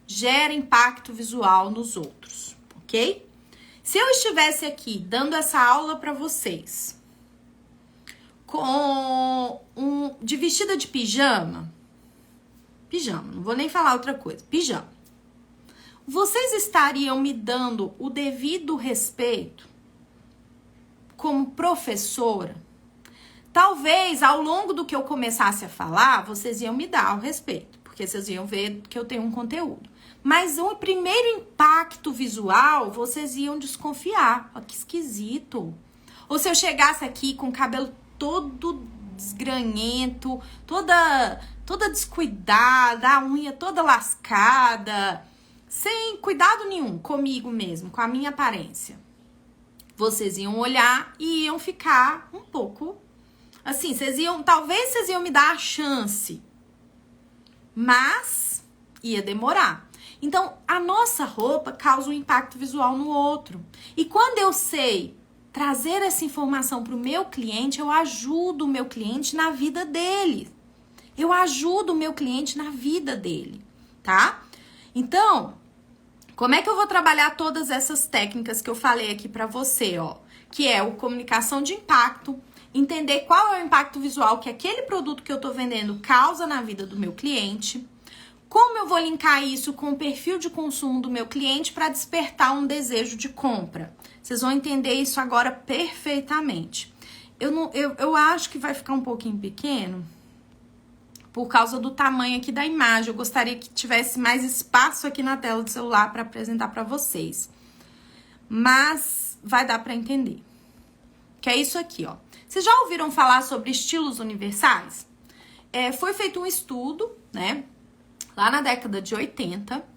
gera impacto visual nos outros, ok? Se eu estivesse aqui dando essa aula para vocês de vestida de pijama, não vou nem falar outra coisa, pijama, vocês estariam me dando o devido respeito como professora? Talvez, ao longo do que eu começasse a falar, vocês iam me dar o respeito, porque vocês iam ver que eu tenho um conteúdo. Mas o primeiro impacto visual, vocês iam desconfiar. Ó, que esquisito. Ou se eu chegasse aqui com o cabelo todo desgranhento, toda descuidada, a unha toda lascada, sem cuidado nenhum comigo mesmo, com a minha aparência. Vocês iam olhar e iam ficar um pouco assim, talvez vocês iam me dar a chance, mas ia demorar. Então, a nossa roupa causa um impacto visual no outro. E quando eu sei trazer essa informação para o meu cliente, eu ajudo o meu cliente na vida dele. Tá? Então, como é que eu vou trabalhar todas essas técnicas que eu falei aqui para você, ó? Que é o comunicação de impacto, entender qual é o impacto visual que aquele produto que eu tô vendendo causa na vida do meu cliente, como eu vou linkar isso com o perfil de consumo do meu cliente para despertar um desejo de compra. Vocês vão entender isso agora perfeitamente. Eu acho que vai ficar um pouquinho pequeno por causa do tamanho aqui da imagem. Eu gostaria que tivesse mais espaço aqui na tela do celular para apresentar para vocês. Mas vai dar para entender. Que é isso aqui, ó. Vocês já ouviram falar sobre estilos universais? Foi feito um estudo, né? Lá na década de 80.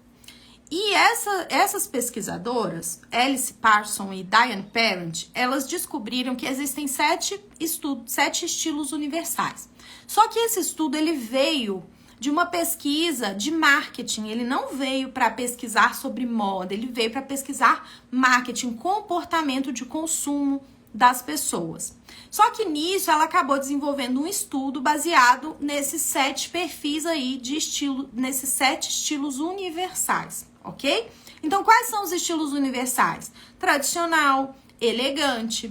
E essas pesquisadoras, Alice Parson e Diane Parent, elas descobriram que existem 7 estilos universais. Só que esse estudo, ele veio de uma pesquisa de marketing. Ele não veio para pesquisar sobre moda, ele veio para pesquisar marketing, comportamento de consumo das pessoas. Só que nisso ela acabou desenvolvendo um estudo baseado nesses 7 perfis aí de estilo, nesses 7 estilos universais, ok? Então, quais são os estilos universais? Tradicional, elegante,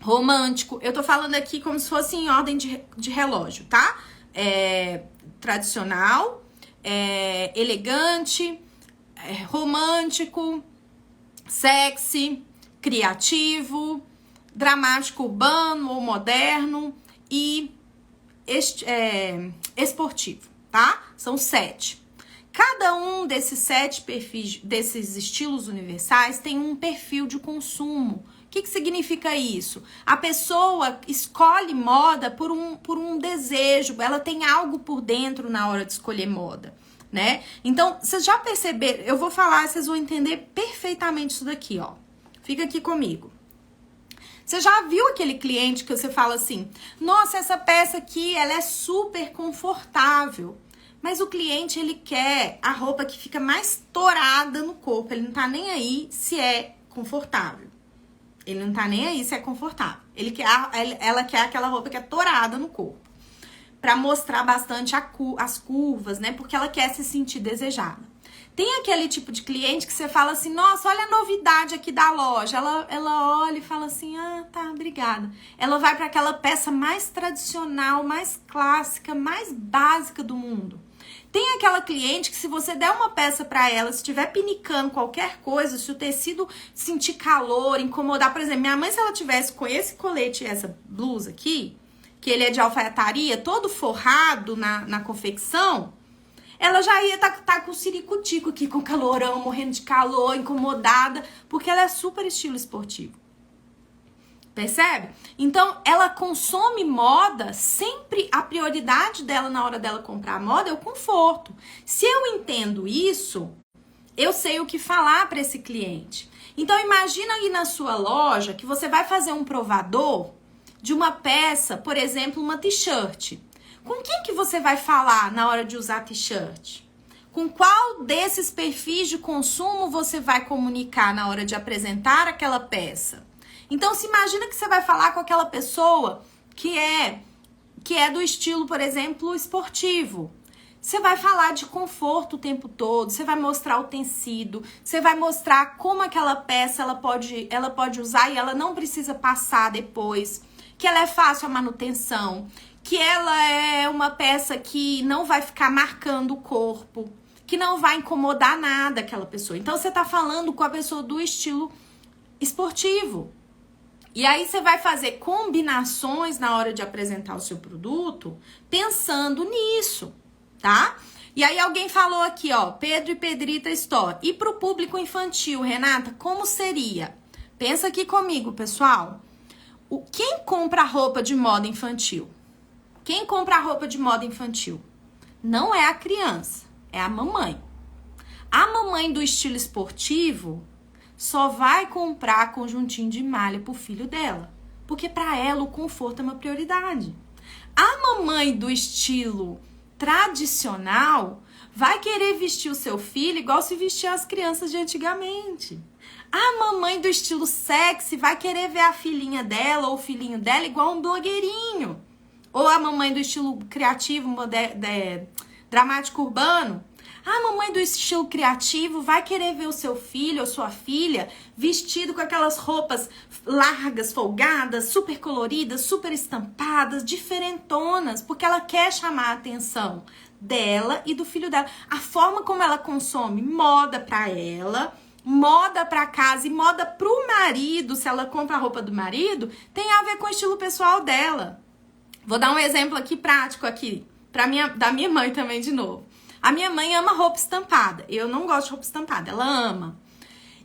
romântico. Eu tô falando aqui como se fosse em ordem de relógio, tá? Tradicional, elegante, romântico, sexy, criativo, dramático, urbano ou moderno e esportivo, tá? São 7. Cada um desses 7 perfis, desses estilos universais, tem um perfil de consumo. O que significa isso? A pessoa escolhe moda por um desejo, ela tem algo por dentro na hora de escolher moda, né? Então, vocês já perceberam? Eu vou falar, vocês vão entender perfeitamente isso daqui, ó. Fica aqui comigo. Você já viu aquele cliente que você fala assim, nossa, essa peça aqui, ela é super confortável. Mas o cliente, ele quer a roupa que fica mais torada no corpo. Ele não tá nem aí se é confortável. Ele não tá nem aí se é confortável. Ela quer aquela roupa que é torada no corpo. Pra mostrar bastante as curvas, né? Porque ela quer se sentir desejada. Tem aquele tipo de cliente que você fala assim, nossa, olha a novidade aqui da loja. Ela olha e fala assim, ah, tá, obrigada. Ela vai para aquela peça mais tradicional, mais clássica, mais básica do mundo. Tem aquela cliente que se você der uma peça para ela, se estiver pinicando qualquer coisa, se o tecido sentir calor, incomodar, por exemplo, minha mãe, se ela tivesse com esse colete e essa blusa aqui, que ele é de alfaiataria, todo forrado na confecção, ela já ia tá com o ciricutico aqui, com calorão, morrendo de calor, incomodada, porque ela é super estilo esportivo. Percebe? Então, ela consome moda, sempre a prioridade dela na hora dela comprar moda é o conforto. Se eu entendo isso, eu sei o que falar para esse cliente. Então, imagina aí na sua loja que você vai fazer um provador de uma peça, por exemplo, uma t-shirt. Com quem que você vai falar na hora de usar t-shirt? Com qual desses perfis de consumo você vai comunicar na hora de apresentar aquela peça? Então, se imagina que você vai falar com aquela pessoa que é do estilo, por exemplo, esportivo. Você vai falar de conforto o tempo todo, você vai mostrar o tecido, você vai mostrar como aquela peça ela pode usar e ela não precisa passar depois, que ela é fácil a manutenção, que ela é uma peça que não vai ficar marcando o corpo, que não vai incomodar nada aquela pessoa. Então, você tá falando com a pessoa do estilo esportivo. E aí, você vai fazer combinações na hora de apresentar o seu produto, pensando nisso, tá? E aí, alguém falou aqui, ó, Pedro e Pedrita Store. E pro público infantil, Renata, como seria? Pensa aqui comigo, pessoal. Quem compra roupa de moda infantil? Quem compra roupa de moda infantil? Não é a criança, é a mamãe. A mamãe do estilo esportivo só vai comprar conjuntinho de malha pro filho dela, porque para ela o conforto é uma prioridade. A mamãe do estilo tradicional vai querer vestir o seu filho igual se vestia as crianças de antigamente. A mamãe do estilo sexy vai querer ver a filhinha dela ou o filhinho dela igual um blogueirinho. Ou a mamãe do estilo criativo, dramático urbano. A mamãe do estilo criativo vai querer ver o seu filho ou sua filha vestido com aquelas roupas largas, folgadas, super coloridas, super estampadas, diferentonas, porque ela quer chamar a atenção dela e do filho dela. A forma como ela consome moda pra ela, moda pra casa e moda pro marido, se ela compra a roupa do marido, tem a ver com o estilo pessoal dela. Vou dar um exemplo aqui prático aqui, da minha mãe também de novo. A minha mãe ama roupa estampada. Eu não gosto de roupa estampada, ela ama.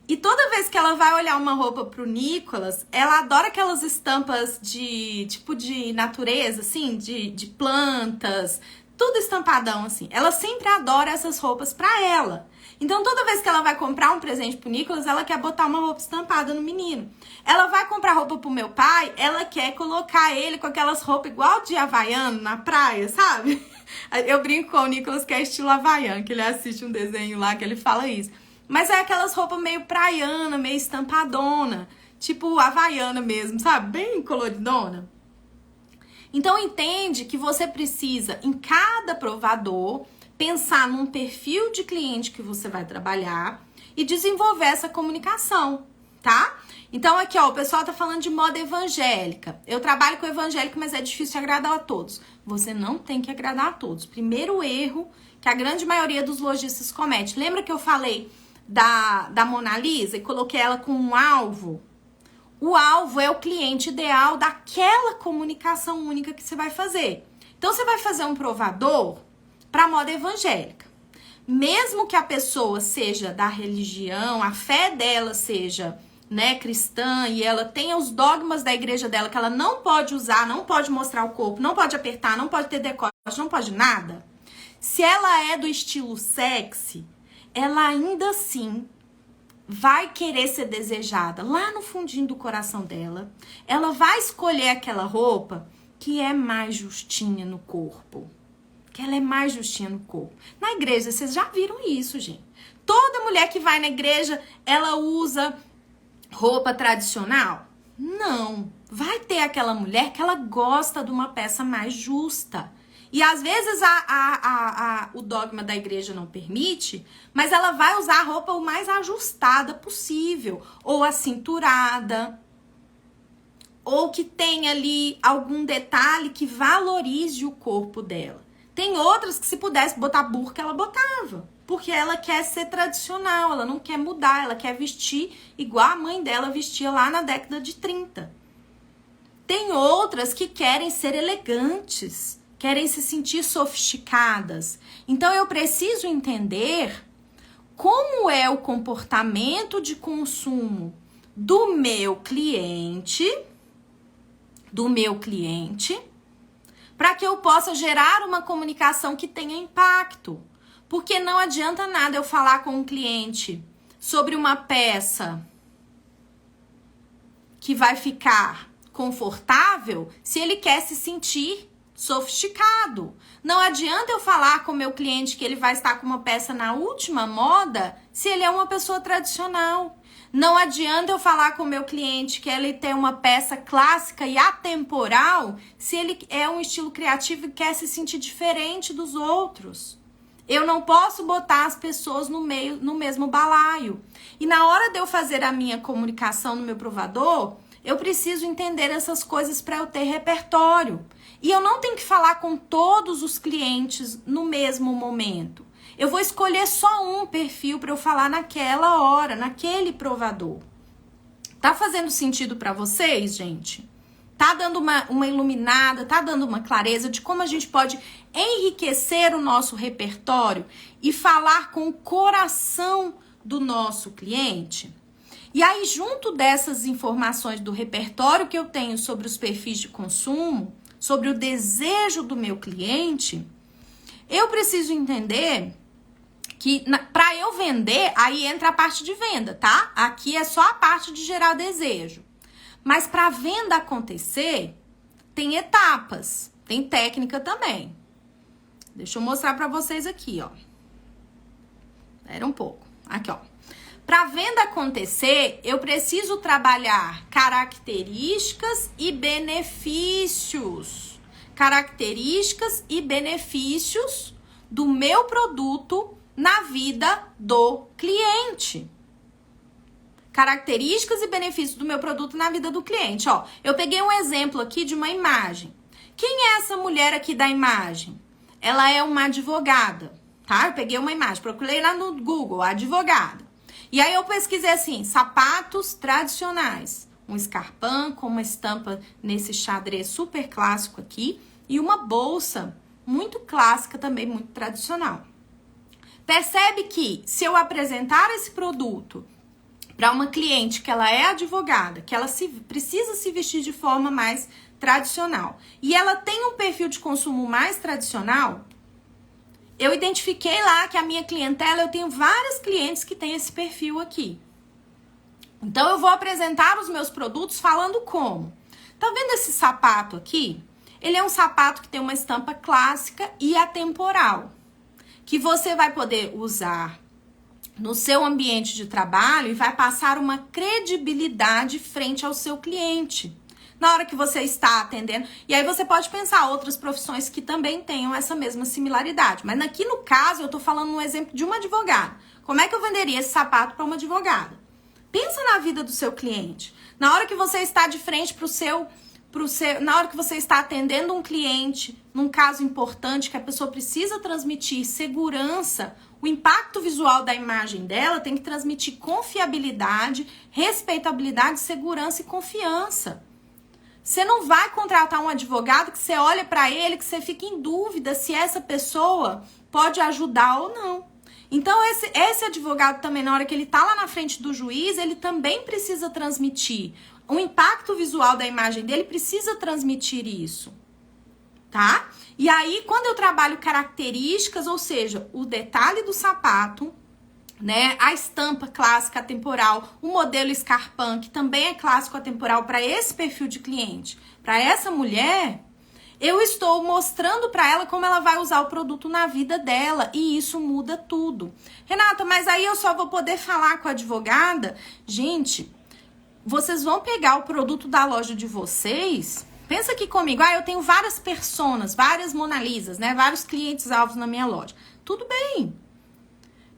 E toda vez que ela vai olhar uma roupa pro Nicolas, ela adora aquelas estampas de natureza, assim, de plantas, tudo estampadão, assim. Ela sempre adora essas roupas pra ela. Então, toda vez que ela vai comprar um presente pro Nicolas, ela quer botar uma roupa estampada no menino. Ela vai comprar roupa pro meu pai, ela quer colocar ele com aquelas roupas igual de havaiano na praia, sabe? Eu brinco com o Nicolas que é estilo havaiano, que ele assiste um desenho lá que ele fala isso. Mas é aquelas roupas meio praiana, meio estampadona, tipo havaiana mesmo, sabe? Bem coloridona. Então, entende que você precisa, em cada provador, pensar num perfil de cliente que você vai trabalhar e desenvolver essa comunicação, tá? Então, aqui, ó, o pessoal tá falando de moda evangélica. Eu trabalho com evangélico, mas é difícil agradar a todos. Você não tem que agradar a todos. Primeiro erro que a grande maioria dos lojistas comete. Lembra que eu falei da Mona Lisa e coloquei ela com um alvo? O alvo é o cliente ideal daquela comunicação única que você vai fazer. Então, você vai fazer um provador para moda evangélica. Mesmo que a pessoa seja da religião, a fé dela seja, né, cristã, e ela tenha os dogmas da igreja dela que ela não pode usar, não pode mostrar o corpo, não pode apertar, não pode ter decote, não pode nada. Se ela é do estilo sexy, ela ainda assim vai querer ser desejada lá no fundinho do coração dela. Ela vai escolher aquela roupa que é mais justinha no corpo. Que ela é mais justinha no corpo. Na igreja, vocês já viram isso, gente. Toda mulher que vai na igreja, ela usa roupa tradicional? Não. Vai ter aquela mulher que ela gosta de uma peça mais justa. E às vezes o dogma da igreja não permite, mas ela vai usar a roupa o mais ajustada possível. Ou acinturada. Ou que tenha ali algum detalhe que valorize o corpo dela. Tem outras que se pudesse botar burca, ela botava. Porque ela quer ser tradicional, ela não quer mudar, ela quer vestir igual a mãe dela vestia lá na década de 30. Tem outras que querem ser elegantes, querem se sentir sofisticadas. Então eu preciso entender como é o comportamento de consumo do meu cliente, para que eu possa gerar uma comunicação que tenha impacto. Porque não adianta nada eu falar com um cliente sobre uma peça que vai ficar confortável se ele quer se sentir sofisticado. Não adianta eu falar com o meu cliente que ele vai estar com uma peça na última moda se ele é uma pessoa tradicional. Não adianta eu falar com o meu cliente que ele tem uma peça clássica e atemporal se ele é um estilo criativo e quer se sentir diferente dos outros. Eu não posso botar as pessoas no mesmo balaio. E na hora de eu fazer a minha comunicação no meu provador, eu preciso entender essas coisas para eu ter repertório. E eu não tenho que falar com todos os clientes no mesmo momento. Eu vou escolher só um perfil para eu falar naquela hora, naquele provador. Tá fazendo sentido para vocês, gente? Tá dando uma iluminada, tá dando uma clareza de como a gente pode enriquecer o nosso repertório e falar com o coração do nosso cliente? E aí, junto dessas informações do repertório que eu tenho sobre os perfis de consumo, sobre o desejo do meu cliente, eu preciso entender que para eu vender, aí entra a parte de venda, tá? Aqui é só a parte de gerar desejo. Mas para a venda acontecer, tem etapas, tem técnica também. Deixa eu mostrar para vocês aqui, ó. Espera um pouco. Aqui, ó. Para a venda acontecer, eu preciso trabalhar características e benefícios. Características e benefícios do meu produto na vida do cliente. Características e benefícios do meu produto na vida do cliente. Ó, eu peguei um exemplo aqui de uma imagem. Quem é essa mulher aqui da imagem? Ela é uma advogada, tá? Eu peguei uma imagem, procurei lá no Google, advogada. E aí eu pesquisei assim, sapatos tradicionais. Um escarpão com uma estampa nesse xadrez super clássico aqui. E uma bolsa muito clássica também, muito tradicional. Percebe que se eu apresentar esse produto para uma cliente que ela é advogada, que ela precisa se vestir de forma mais tradicional, e ela tem um perfil de consumo mais tradicional, eu identifiquei lá que a minha clientela, eu tenho vários clientes que têm esse perfil aqui. Então, eu vou apresentar os meus produtos falando como. Tá vendo esse sapato aqui? Ele é um sapato que tem uma estampa clássica e atemporal, que você vai poder usar no seu ambiente de trabalho e vai passar uma credibilidade frente ao seu cliente na hora que você está atendendo. E aí você pode pensar outras profissões que também tenham essa mesma similaridade. Mas aqui no caso, eu tô falando um exemplo de uma advogada. Como é que eu venderia esse sapato para uma advogada? Pensa na vida do seu cliente. Na hora que você está de frente na hora que você está atendendo um cliente, num caso importante que a pessoa precisa transmitir segurança, o impacto visual da imagem dela tem que transmitir confiabilidade, respeitabilidade, segurança e confiança. Você não vai contratar um advogado que você olha para ele, que você fica em dúvida se essa pessoa pode ajudar ou não. Então, esse advogado também, na hora que ele tá lá na frente do juiz, ele também precisa transmitir. O impacto visual da imagem dele precisa transmitir isso, tá? E aí, quando eu trabalho características, ou seja, o detalhe do sapato, né, a estampa clássica atemporal, o modelo escarpão, que também é clássico atemporal para esse perfil de cliente, para essa mulher, eu estou mostrando para ela como ela vai usar o produto na vida dela e isso muda tudo. Renata, mas aí eu só vou poder falar com a advogada? Gente, vocês vão pegar o produto da loja de vocês. Pensa aqui comigo, eu tenho várias personas, várias Mona Lisas, né? Vários clientes alvos na minha loja. Tudo bem.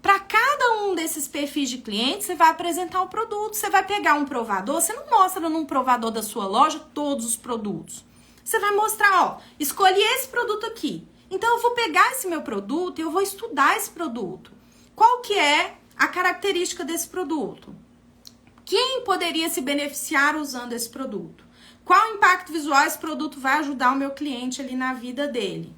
Para cada um desses perfis de clientes, você vai apresentar o produto. Você vai pegar um provador, você não mostra num provador da sua loja todos os produtos. Você vai mostrar, ó, escolhi esse produto aqui. Então, eu vou pegar esse meu produto e eu vou estudar esse produto. Qual que é a característica desse produto? Quem poderia se beneficiar usando esse produto? Qual impacto visual esse produto vai ajudar o meu cliente ali na vida dele?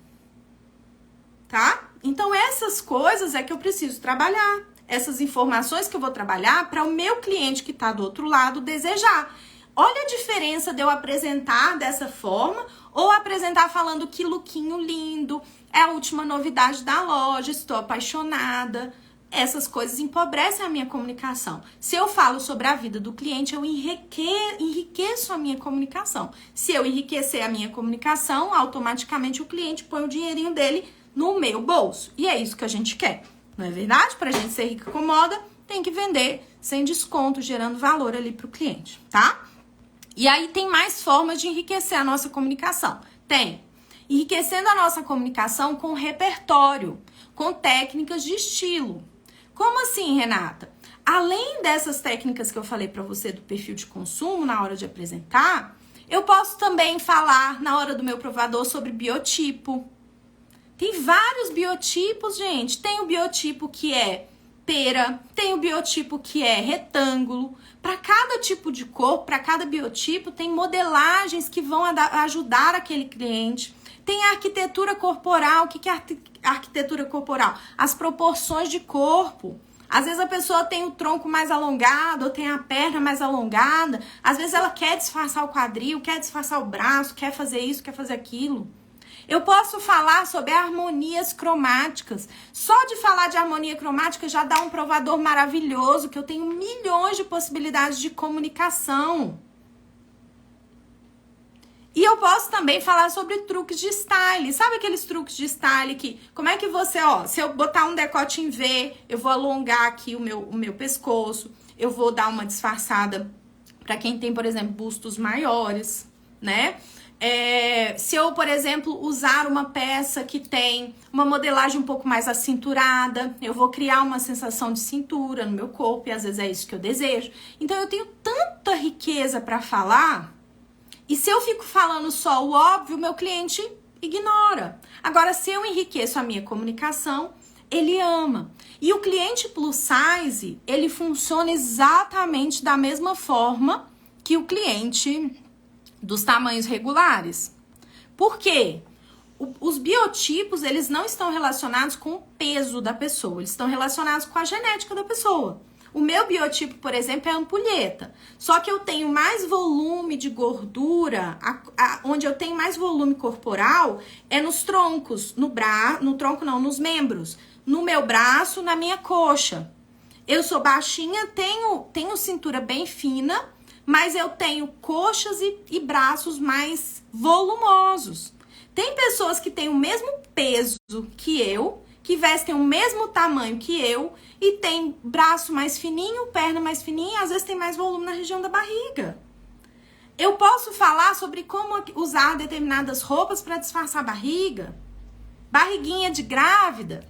Tá? Então, essas coisas é que eu preciso trabalhar. Essas informações que eu vou trabalhar para o meu cliente que está do outro lado desejar. Olha a diferença de eu apresentar dessa forma ou apresentar falando que lookinho lindo, é a última novidade da loja, estou apaixonada. essas coisas empobrecem a minha comunicação. Se eu falo sobre a vida do cliente, eu enriqueço a minha comunicação. Se eu enriquecer a minha comunicação, automaticamente o cliente põe o dinheirinho dele no meu bolso. E é isso que a gente quer, não é verdade? Para a gente ser rica com moda, tem que vender sem desconto, gerando valor ali para o cliente, tá? E aí tem mais formas de enriquecer a nossa comunicação. Tem enriquecendo a nossa comunicação com repertório, com técnicas de estilo. Como assim, Renata? Além dessas técnicas que eu falei para você do perfil de consumo na hora de apresentar, eu posso também falar na hora do meu provador sobre biotipo. Tem vários biotipos, gente. Tem o biotipo que é pera, tem o biotipo que é retângulo. Para cada tipo de corpo, para cada biotipo, tem modelagens que vão ajudar aquele cliente. Tem a arquitetura corporal. O que é arquitetura corporal? As proporções de corpo. Às vezes a pessoa tem o tronco mais alongado, ou tem a perna mais alongada. Às vezes ela quer disfarçar o quadril, quer disfarçar o braço, quer fazer isso, quer fazer aquilo. Eu posso falar sobre harmonias cromáticas. Só de falar de harmonia cromática já dá um provador maravilhoso, que eu tenho milhões de possibilidades de comunicação. E eu posso também falar sobre truques de style. Sabe aqueles truques de style que... Como é que você, se eu botar um decote em V, eu vou alongar aqui o meu pescoço. Eu vou dar uma disfarçada para quem tem, por exemplo, bustos maiores, né? Se eu, por exemplo, usar uma peça que tem uma modelagem um pouco mais acinturada, eu vou criar uma sensação de cintura no meu corpo, e às vezes é isso que eu desejo. Então, eu tenho tanta riqueza para falar, e se eu fico falando só o óbvio, meu cliente ignora. Agora, se eu enriqueço a minha comunicação, ele ama. E o cliente plus size, ele funciona exatamente da mesma forma que o cliente dos tamanhos regulares. Por quê? Os biotipos, eles não estão relacionados com o peso da pessoa, eles estão relacionados com a genética da pessoa. O meu biotipo, por exemplo, é ampulheta. Só que eu tenho mais volume de gordura, onde eu tenho mais volume corporal, é nos troncos, nos membros. No meu braço, na minha coxa. Eu sou baixinha, tenho cintura bem fina, mas eu tenho coxas e braços mais volumosos. Tem pessoas que têm o mesmo peso que eu, que vestem o mesmo tamanho que eu, e tem braço mais fininho, perna mais fininha, e às vezes tem mais volume na região da barriga. Eu posso falar sobre como usar determinadas roupas para disfarçar a barriga, barriguinha de grávida.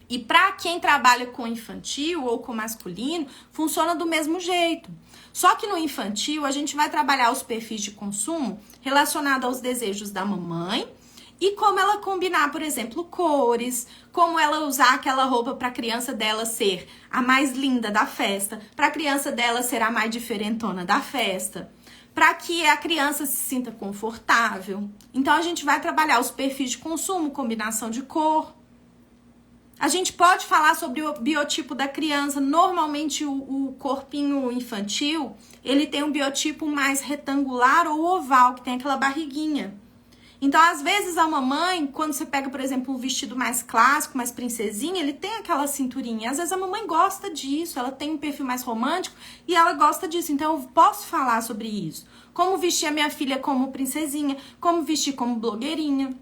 E para quem trabalha com infantil ou com masculino, funciona do mesmo jeito. Só que no infantil, a gente vai trabalhar os perfis de consumo relacionados aos desejos da mamãe e como ela combinar, por exemplo, cores, como ela usar aquela roupa para a criança dela ser a mais linda da festa, para a criança dela ser a mais diferentona da festa, para que a criança se sinta confortável. Então, a gente vai trabalhar os perfis de consumo, combinação de cor. A gente pode falar sobre o biotipo da criança. Normalmente o corpinho infantil, ele tem um biotipo mais retangular ou oval, que tem aquela barriguinha. Então, às vezes, a mamãe, quando você pega, por exemplo, um vestido mais clássico, mais princesinha, ele tem aquela cinturinha. Às vezes, a mamãe gosta disso, ela tem um perfil mais romântico e ela gosta disso. Então, eu posso falar sobre isso. Como vestir a minha filha como princesinha, como vestir como blogueirinha.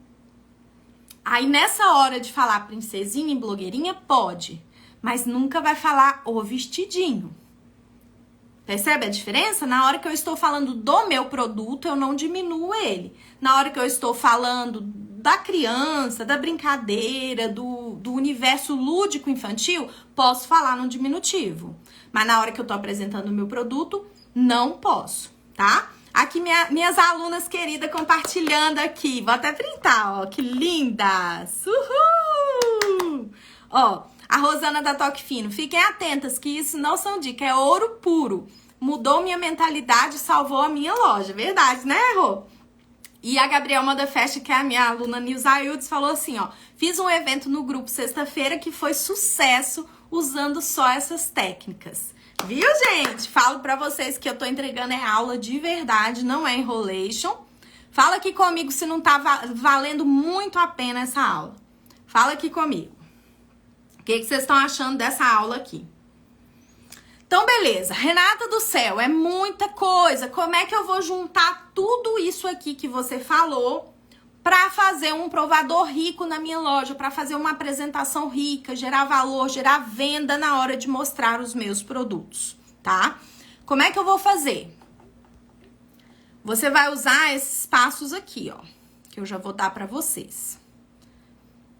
Aí, nessa hora de falar princesinha e blogueirinha, pode. Mas nunca vai falar o vestidinho. Percebe a diferença? Na hora que eu estou falando do meu produto, eu não diminuo ele. Na hora que eu estou falando da criança, da brincadeira, do universo lúdico infantil, posso falar no diminutivo. Mas na hora que eu estou apresentando o meu produto, não posso, tá? Aqui minhas alunas queridas compartilhando aqui. Vou até printar, ó. Que lindas! Uhul! Ó, a Rosana da Toque Fino. Fiquem atentas que isso não são dicas, é ouro puro. Mudou minha mentalidade, salvou a minha loja. Verdade, né, Rô? E a Gabriel Moda Fest, que é a minha aluna Nilza Aildes, falou assim, ó. Fiz um evento no grupo sexta-feira que foi sucesso usando só essas técnicas. Viu, gente? Falo pra vocês que eu tô entregando é aula de verdade, não é enrolation. Fala aqui comigo se não tá valendo muito a pena essa aula. Fala aqui comigo. O que vocês estão achando dessa aula aqui? Então, beleza. Renata do céu, é muita coisa. Como é que eu vou juntar tudo isso aqui que você falou para fazer um provador rico na minha loja, para fazer uma apresentação rica, gerar valor, gerar venda na hora de mostrar os meus produtos, tá? Como é que eu vou fazer? Você vai usar esses passos aqui, ó, que eu já vou dar para vocês.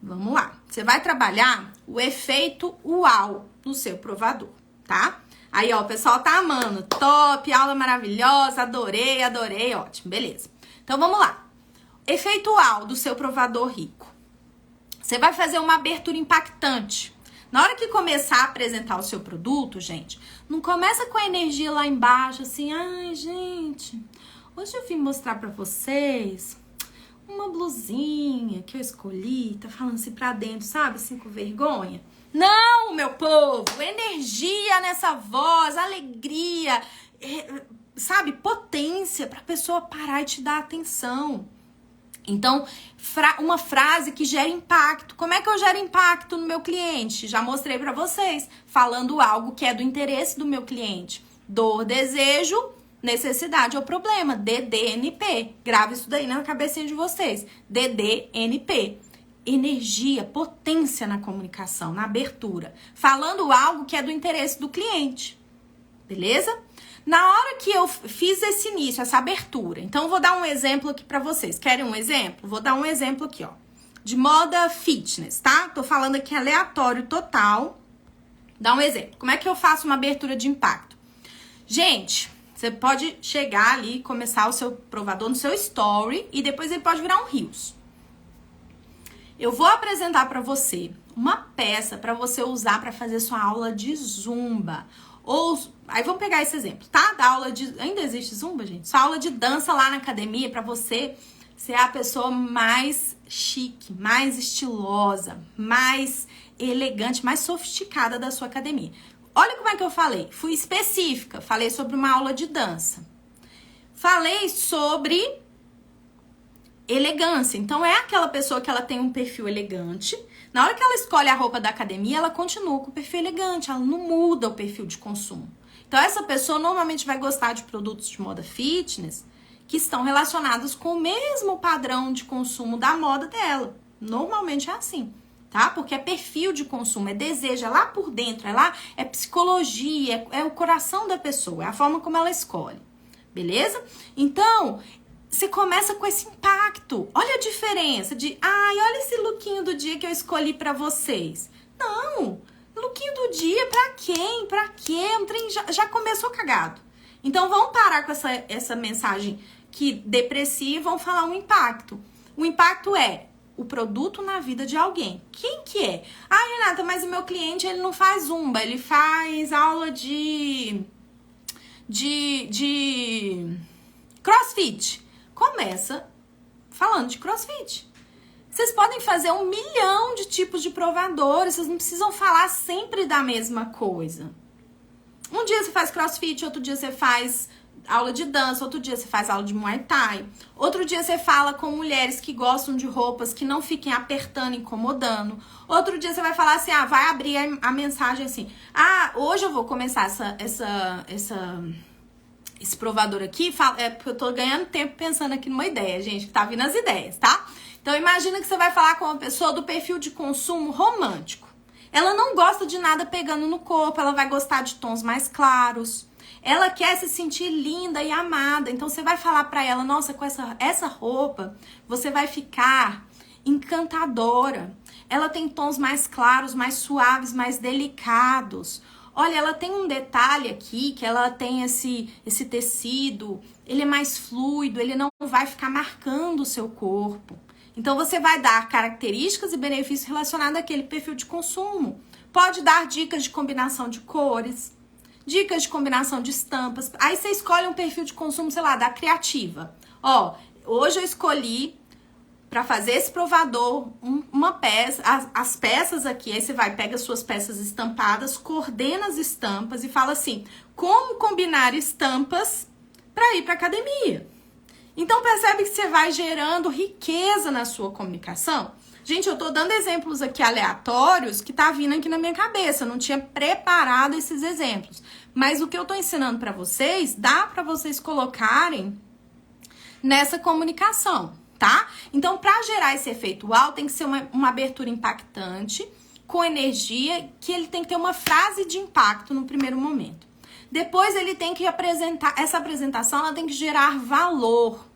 Vamos lá. Você vai trabalhar o efeito uau no seu provador, tá? Aí, ó, o pessoal tá amando. Top, aula maravilhosa, adorei, adorei, ótimo, beleza. Então, vamos lá. Efeito uau do seu provador rico. Você vai fazer uma abertura impactante. Na hora que começar a apresentar o seu produto, gente, não começa com a energia lá embaixo, assim, ai, gente, hoje eu vim mostrar pra vocês uma blusinha que eu escolhi, tá falando assim pra dentro, sabe, assim, com vergonha. Não, meu povo, energia nessa voz, alegria, sabe, potência pra pessoa parar e te dar atenção. Então, uma frase que gera impacto. Como é que eu gero impacto no meu cliente? Já mostrei pra vocês, falando algo que é do interesse do meu cliente. Dor, desejo, necessidade ou problema, DDNP. Grava isso daí na cabecinha de vocês. DDNP. Energia, potência na comunicação, na abertura. Falando algo que é do interesse do cliente. Beleza? Na hora que eu fiz esse início, essa abertura, então eu vou dar um exemplo aqui pra vocês. Querem um exemplo? Vou dar um exemplo aqui, ó. De moda fitness, tá? Tô falando aqui aleatório total. Dá um exemplo. Como é que eu faço uma abertura de impacto? Gente, você pode chegar ali e começar o seu provador no seu story e depois ele pode virar um Reels. Eu vou apresentar pra você uma peça pra você usar pra fazer sua aula de zumba. Ou, aí vamos pegar esse exemplo, tá? Da aula de, ainda existe zumba, gente? Sua aula de dança lá na academia pra você ser a pessoa mais chique, mais estilosa, mais elegante, mais sofisticada da sua academia. Olha como é que eu falei. Fui específica. Falei sobre uma aula de dança. Falei sobre elegância. Então, é aquela pessoa que ela tem um perfil elegante. Na hora que ela escolhe a roupa da academia, ela continua com o perfil elegante. Ela não muda o perfil de consumo. Então, essa pessoa normalmente vai gostar de produtos de moda fitness que estão relacionados com o mesmo padrão de consumo da moda dela. Normalmente é assim, tá? Porque é perfil de consumo, é desejo, é lá por dentro, é psicologia, é o coração da pessoa, é a forma como ela escolhe. Beleza? Então, você começa com esse impacto. Olha a diferença de, ai, olha esse lookinho do dia que eu escolhi pra vocês. Não, lookinho do dia pra quem? Pra quê? Um trem já começou cagado. Então, vamos parar com essa mensagem que deprecia e vamos falar um impacto. O impacto é o produto na vida de alguém. Quem que é? Ah, Renata, mas o meu cliente, ele não faz zumba, ele faz aula de crossfit. Começa falando de crossfit. Vocês podem fazer 1 milhão de tipos de provadores, vocês não precisam falar sempre da mesma coisa. Um dia você faz crossfit, outro dia você faz aula de dança, outro dia você faz aula de Muay Thai, outro dia você fala com mulheres que gostam de roupas que não fiquem apertando, incomodando, outro dia você vai falar assim, vai abrir a mensagem assim, hoje eu vou começar esse provador aqui, porque eu tô ganhando tempo pensando aqui numa ideia, gente, que tá vindo as ideias, tá? Então imagina que você vai falar com uma pessoa do perfil de consumo romântico. Ela não gosta de nada pegando no corpo, ela vai gostar de tons mais claros. Ela quer se sentir linda e amada. Então, você vai falar pra ela, nossa, com essa roupa, você vai ficar encantadora. Ela tem tons mais claros, mais suaves, mais delicados. Olha, ela tem um detalhe aqui, que ela tem esse tecido, ele é mais fluido, ele não vai ficar marcando o seu corpo. Então, você vai dar características e benefícios relacionados àquele perfil de consumo. Pode dar dicas de combinação de cores, dicas de combinação de estampas. Aí você escolhe um perfil de consumo, sei lá, da criativa. Ó, hoje eu escolhi para fazer esse provador uma peça, as peças aqui, aí você pega suas peças estampadas, coordena as estampas e fala assim, como combinar estampas para ir para academia. Então percebe que você vai gerando riqueza na sua comunicação. Gente, eu tô dando exemplos aqui aleatórios que tá vindo aqui na minha cabeça. Eu não tinha preparado esses exemplos. Mas o que eu tô ensinando pra vocês, dá pra vocês colocarem nessa comunicação, tá? Então, pra gerar esse efeito uau, tem que ser uma abertura impactante, com energia, que ele tem que ter uma frase de impacto no primeiro momento. Depois ele tem que apresentar, essa apresentação ela tem que gerar valor.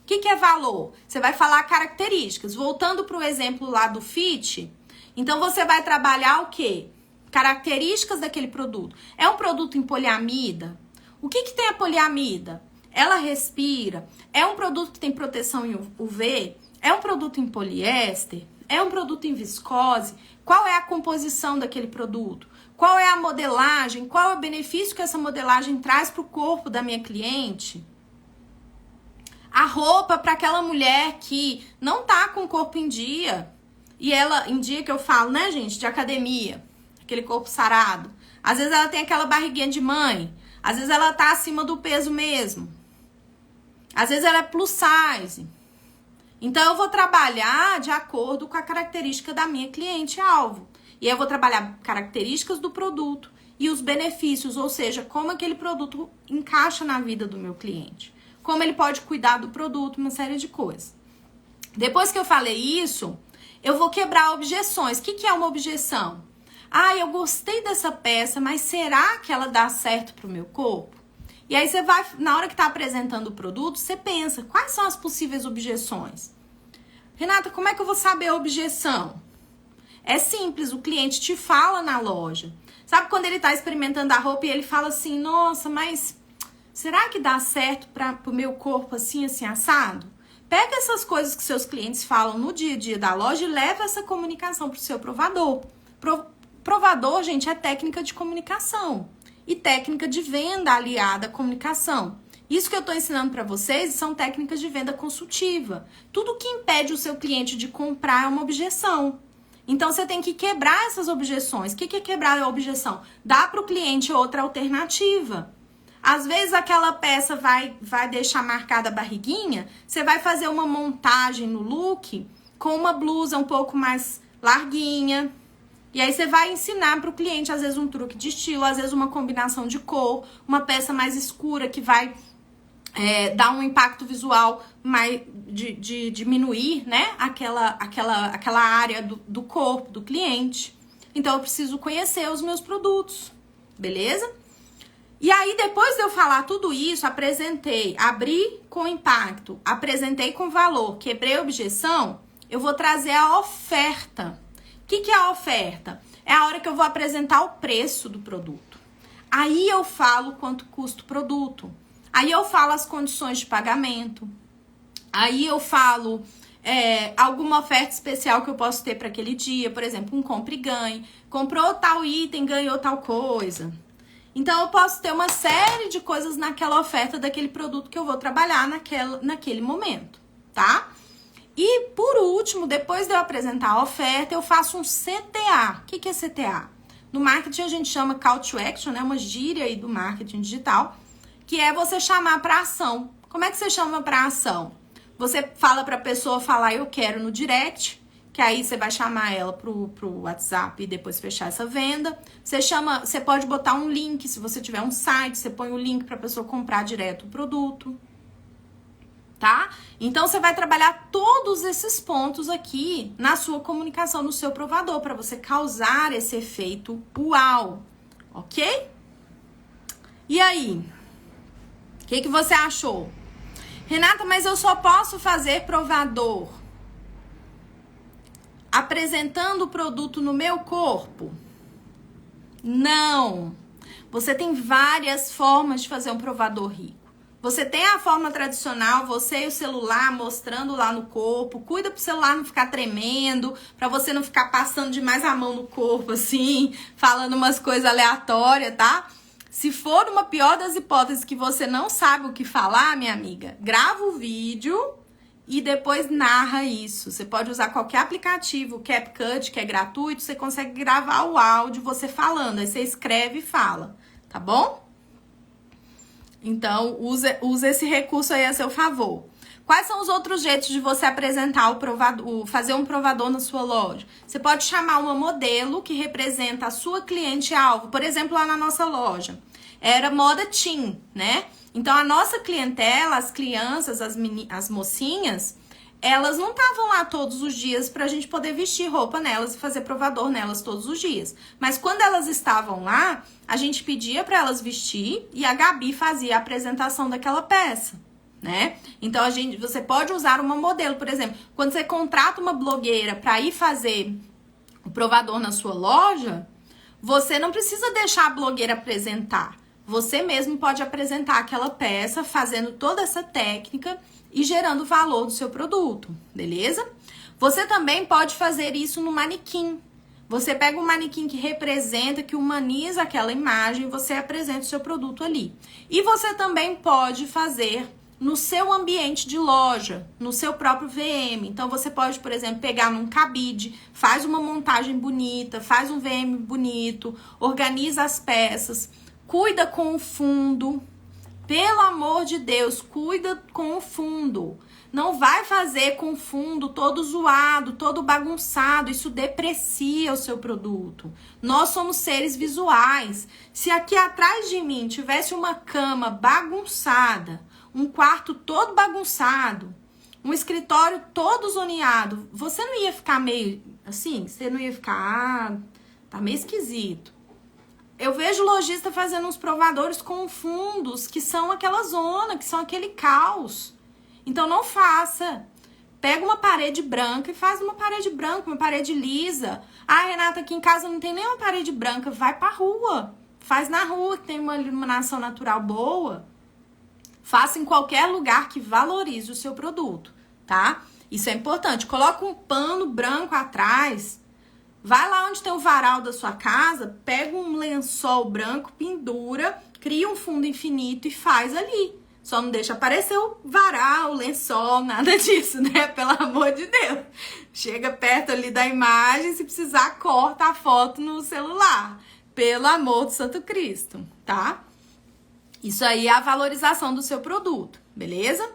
O que é valor? Você vai falar características. Voltando para o exemplo lá do fit, então você vai trabalhar o quê? Características daquele produto. É um produto em poliamida? O que tem a poliamida? Ela respira? É um produto que tem proteção em UV? É um produto em poliéster? É um produto em viscose? Qual é a composição daquele produto? Qual é a modelagem? Qual é o benefício que essa modelagem traz para o corpo da minha cliente? A roupa para aquela mulher que não tá com o corpo em dia. E ela, em dia que eu falo, né, gente, de academia, aquele corpo sarado. Às vezes ela tem aquela barriguinha de mãe. Às vezes ela tá acima do peso mesmo. Às vezes ela é plus size. Então eu vou trabalhar de acordo com a característica da minha cliente-alvo. E eu vou trabalhar características do produto e os benefícios, ou seja, como aquele produto encaixa na vida do meu cliente. Como ele pode cuidar do produto, uma série de coisas. Depois que eu falei isso, eu vou quebrar objeções. O que é uma objeção? Ah, eu gostei dessa peça, mas será que ela dá certo pro meu corpo? E aí você vai, na hora que tá apresentando o produto, você pensa, quais são as possíveis objeções? Renata, como é que eu vou saber a objeção? É simples, o cliente te fala na loja. Sabe quando ele tá experimentando a roupa e ele fala assim, nossa, mas será que dá certo pro meu corpo assim, assim, assado? Pega essas coisas que seus clientes falam no dia a dia da loja e leva essa comunicação pro seu provador. Provador, gente, é técnica de comunicação e técnica de venda aliada à comunicação. Isso que eu tô ensinando para vocês são técnicas de venda consultiva. Tudo que impede o seu cliente de comprar é uma objeção. Então, você tem que quebrar essas objeções. O que é quebrar a objeção? Dá para o cliente outra alternativa. Às vezes, aquela peça vai deixar marcada a barriguinha, você vai fazer uma montagem no look com uma blusa um pouco mais larguinha. E aí, você vai ensinar para o cliente, às vezes, um truque de estilo, às vezes, uma combinação de cor, uma peça mais escura que vai dar um impacto visual mais de diminuir, né, aquela área do corpo do cliente. Então eu preciso conhecer os meus produtos, beleza? E aí depois de eu falar tudo isso, apresentei, abri com impacto, apresentei com valor, quebrei a objeção, eu vou trazer a oferta. O que é a oferta? É a hora que eu vou apresentar o preço do produto. Aí eu falo quanto custa o produto. Aí eu falo as condições de pagamento. Aí eu falo alguma oferta especial que eu posso ter para aquele dia. Por exemplo, um compra e ganhe. Comprou tal item, ganhou tal coisa. Então, eu posso ter uma série de coisas naquela oferta daquele produto que eu vou trabalhar naquele momento, tá? E, por último, depois de eu apresentar a oferta, eu faço um CTA. O que é CTA? No marketing, a gente chama Call to Action, né? Uma gíria aí do marketing digital, que é você chamar para ação. Como é que você chama para ação? Você fala para a pessoa falar eu quero no direct, que aí você vai chamar ela pro WhatsApp e depois fechar essa venda. Você pode botar um link, se você tiver um site, você põe o link para a pessoa comprar direto o produto, tá? Então você vai trabalhar todos esses pontos aqui na sua comunicação, no seu provador, para você causar esse efeito uau, ok? E aí? O que você achou? Renata, mas eu só posso fazer provador apresentando o produto no meu corpo? Não. Você tem várias formas de fazer um provador rico. Você tem a forma tradicional, você e o celular mostrando lá no corpo. Cuida pro celular não ficar tremendo, pra você não ficar passando demais a mão no corpo assim, falando umas coisas aleatórias, tá? Se for uma pior das hipóteses que você não sabe o que falar, minha amiga, grava o vídeo e depois narra isso. Você pode usar qualquer aplicativo, o CapCut, que é gratuito, você consegue gravar o áudio você falando. Aí você escreve e fala, tá bom? Então, usa esse recurso aí a seu favor. Quais são os outros jeitos de você apresentar o provador, fazer um provador na sua loja? Você pode chamar uma modelo que representa a sua cliente-alvo. Por exemplo, lá na nossa loja, era moda teen, né? Então, a nossa clientela, as crianças, as mocinhas, elas não estavam lá todos os dias pra gente poder vestir roupa nelas e fazer provador nelas todos os dias. Mas quando elas estavam lá, a gente pedia pra elas vestir e a Gabi fazia a apresentação daquela peça, né? Então, você pode usar uma modelo, por exemplo, quando você contrata uma blogueira pra ir fazer o provador na sua loja, você não precisa deixar a blogueira apresentar. Você mesmo pode apresentar aquela peça fazendo toda essa técnica e gerando o valor do seu produto, beleza? Você também pode fazer isso no manequim. Você pega um manequim que representa, que humaniza aquela imagem, você apresenta o seu produto ali. E você também pode fazer no seu ambiente de loja, no seu próprio VM. Então, você pode, por exemplo, pegar num cabide, faz uma montagem bonita, faz um VM bonito, organiza as peças, cuida com o fundo. Pelo amor de Deus, cuida com o fundo. Não vai fazer com o fundo todo zoado, todo bagunçado. Isso deprecia o seu produto. Nós somos seres visuais. Se aqui atrás de mim tivesse uma cama bagunçada, um quarto todo bagunçado, um escritório todo zoneado, você não ia ficar meio assim? Você não ia ficar, tá meio esquisito. Eu vejo lojista fazendo uns provadores com fundos que são aquela zona, que são aquele caos. Então não faça. Pega uma parede branca e faz uma parede branca, uma parede lisa. Ah, Renata, aqui em casa não tem nenhuma parede branca. Vai pra rua. Faz na rua, que tem uma iluminação natural boa. Faça em qualquer lugar que valorize o seu produto, tá? Isso é importante. Coloca um pano branco atrás. Vai lá onde tem o varal da sua casa, pega um lençol branco, pendura, cria um fundo infinito e faz ali. Só não deixa aparecer o varal, o lençol, nada disso, né? Pelo amor de Deus. Chega perto ali da imagem, se precisar, corta a foto no celular. Pelo amor do Santo Cristo, tá? Isso aí é a valorização do seu produto, beleza?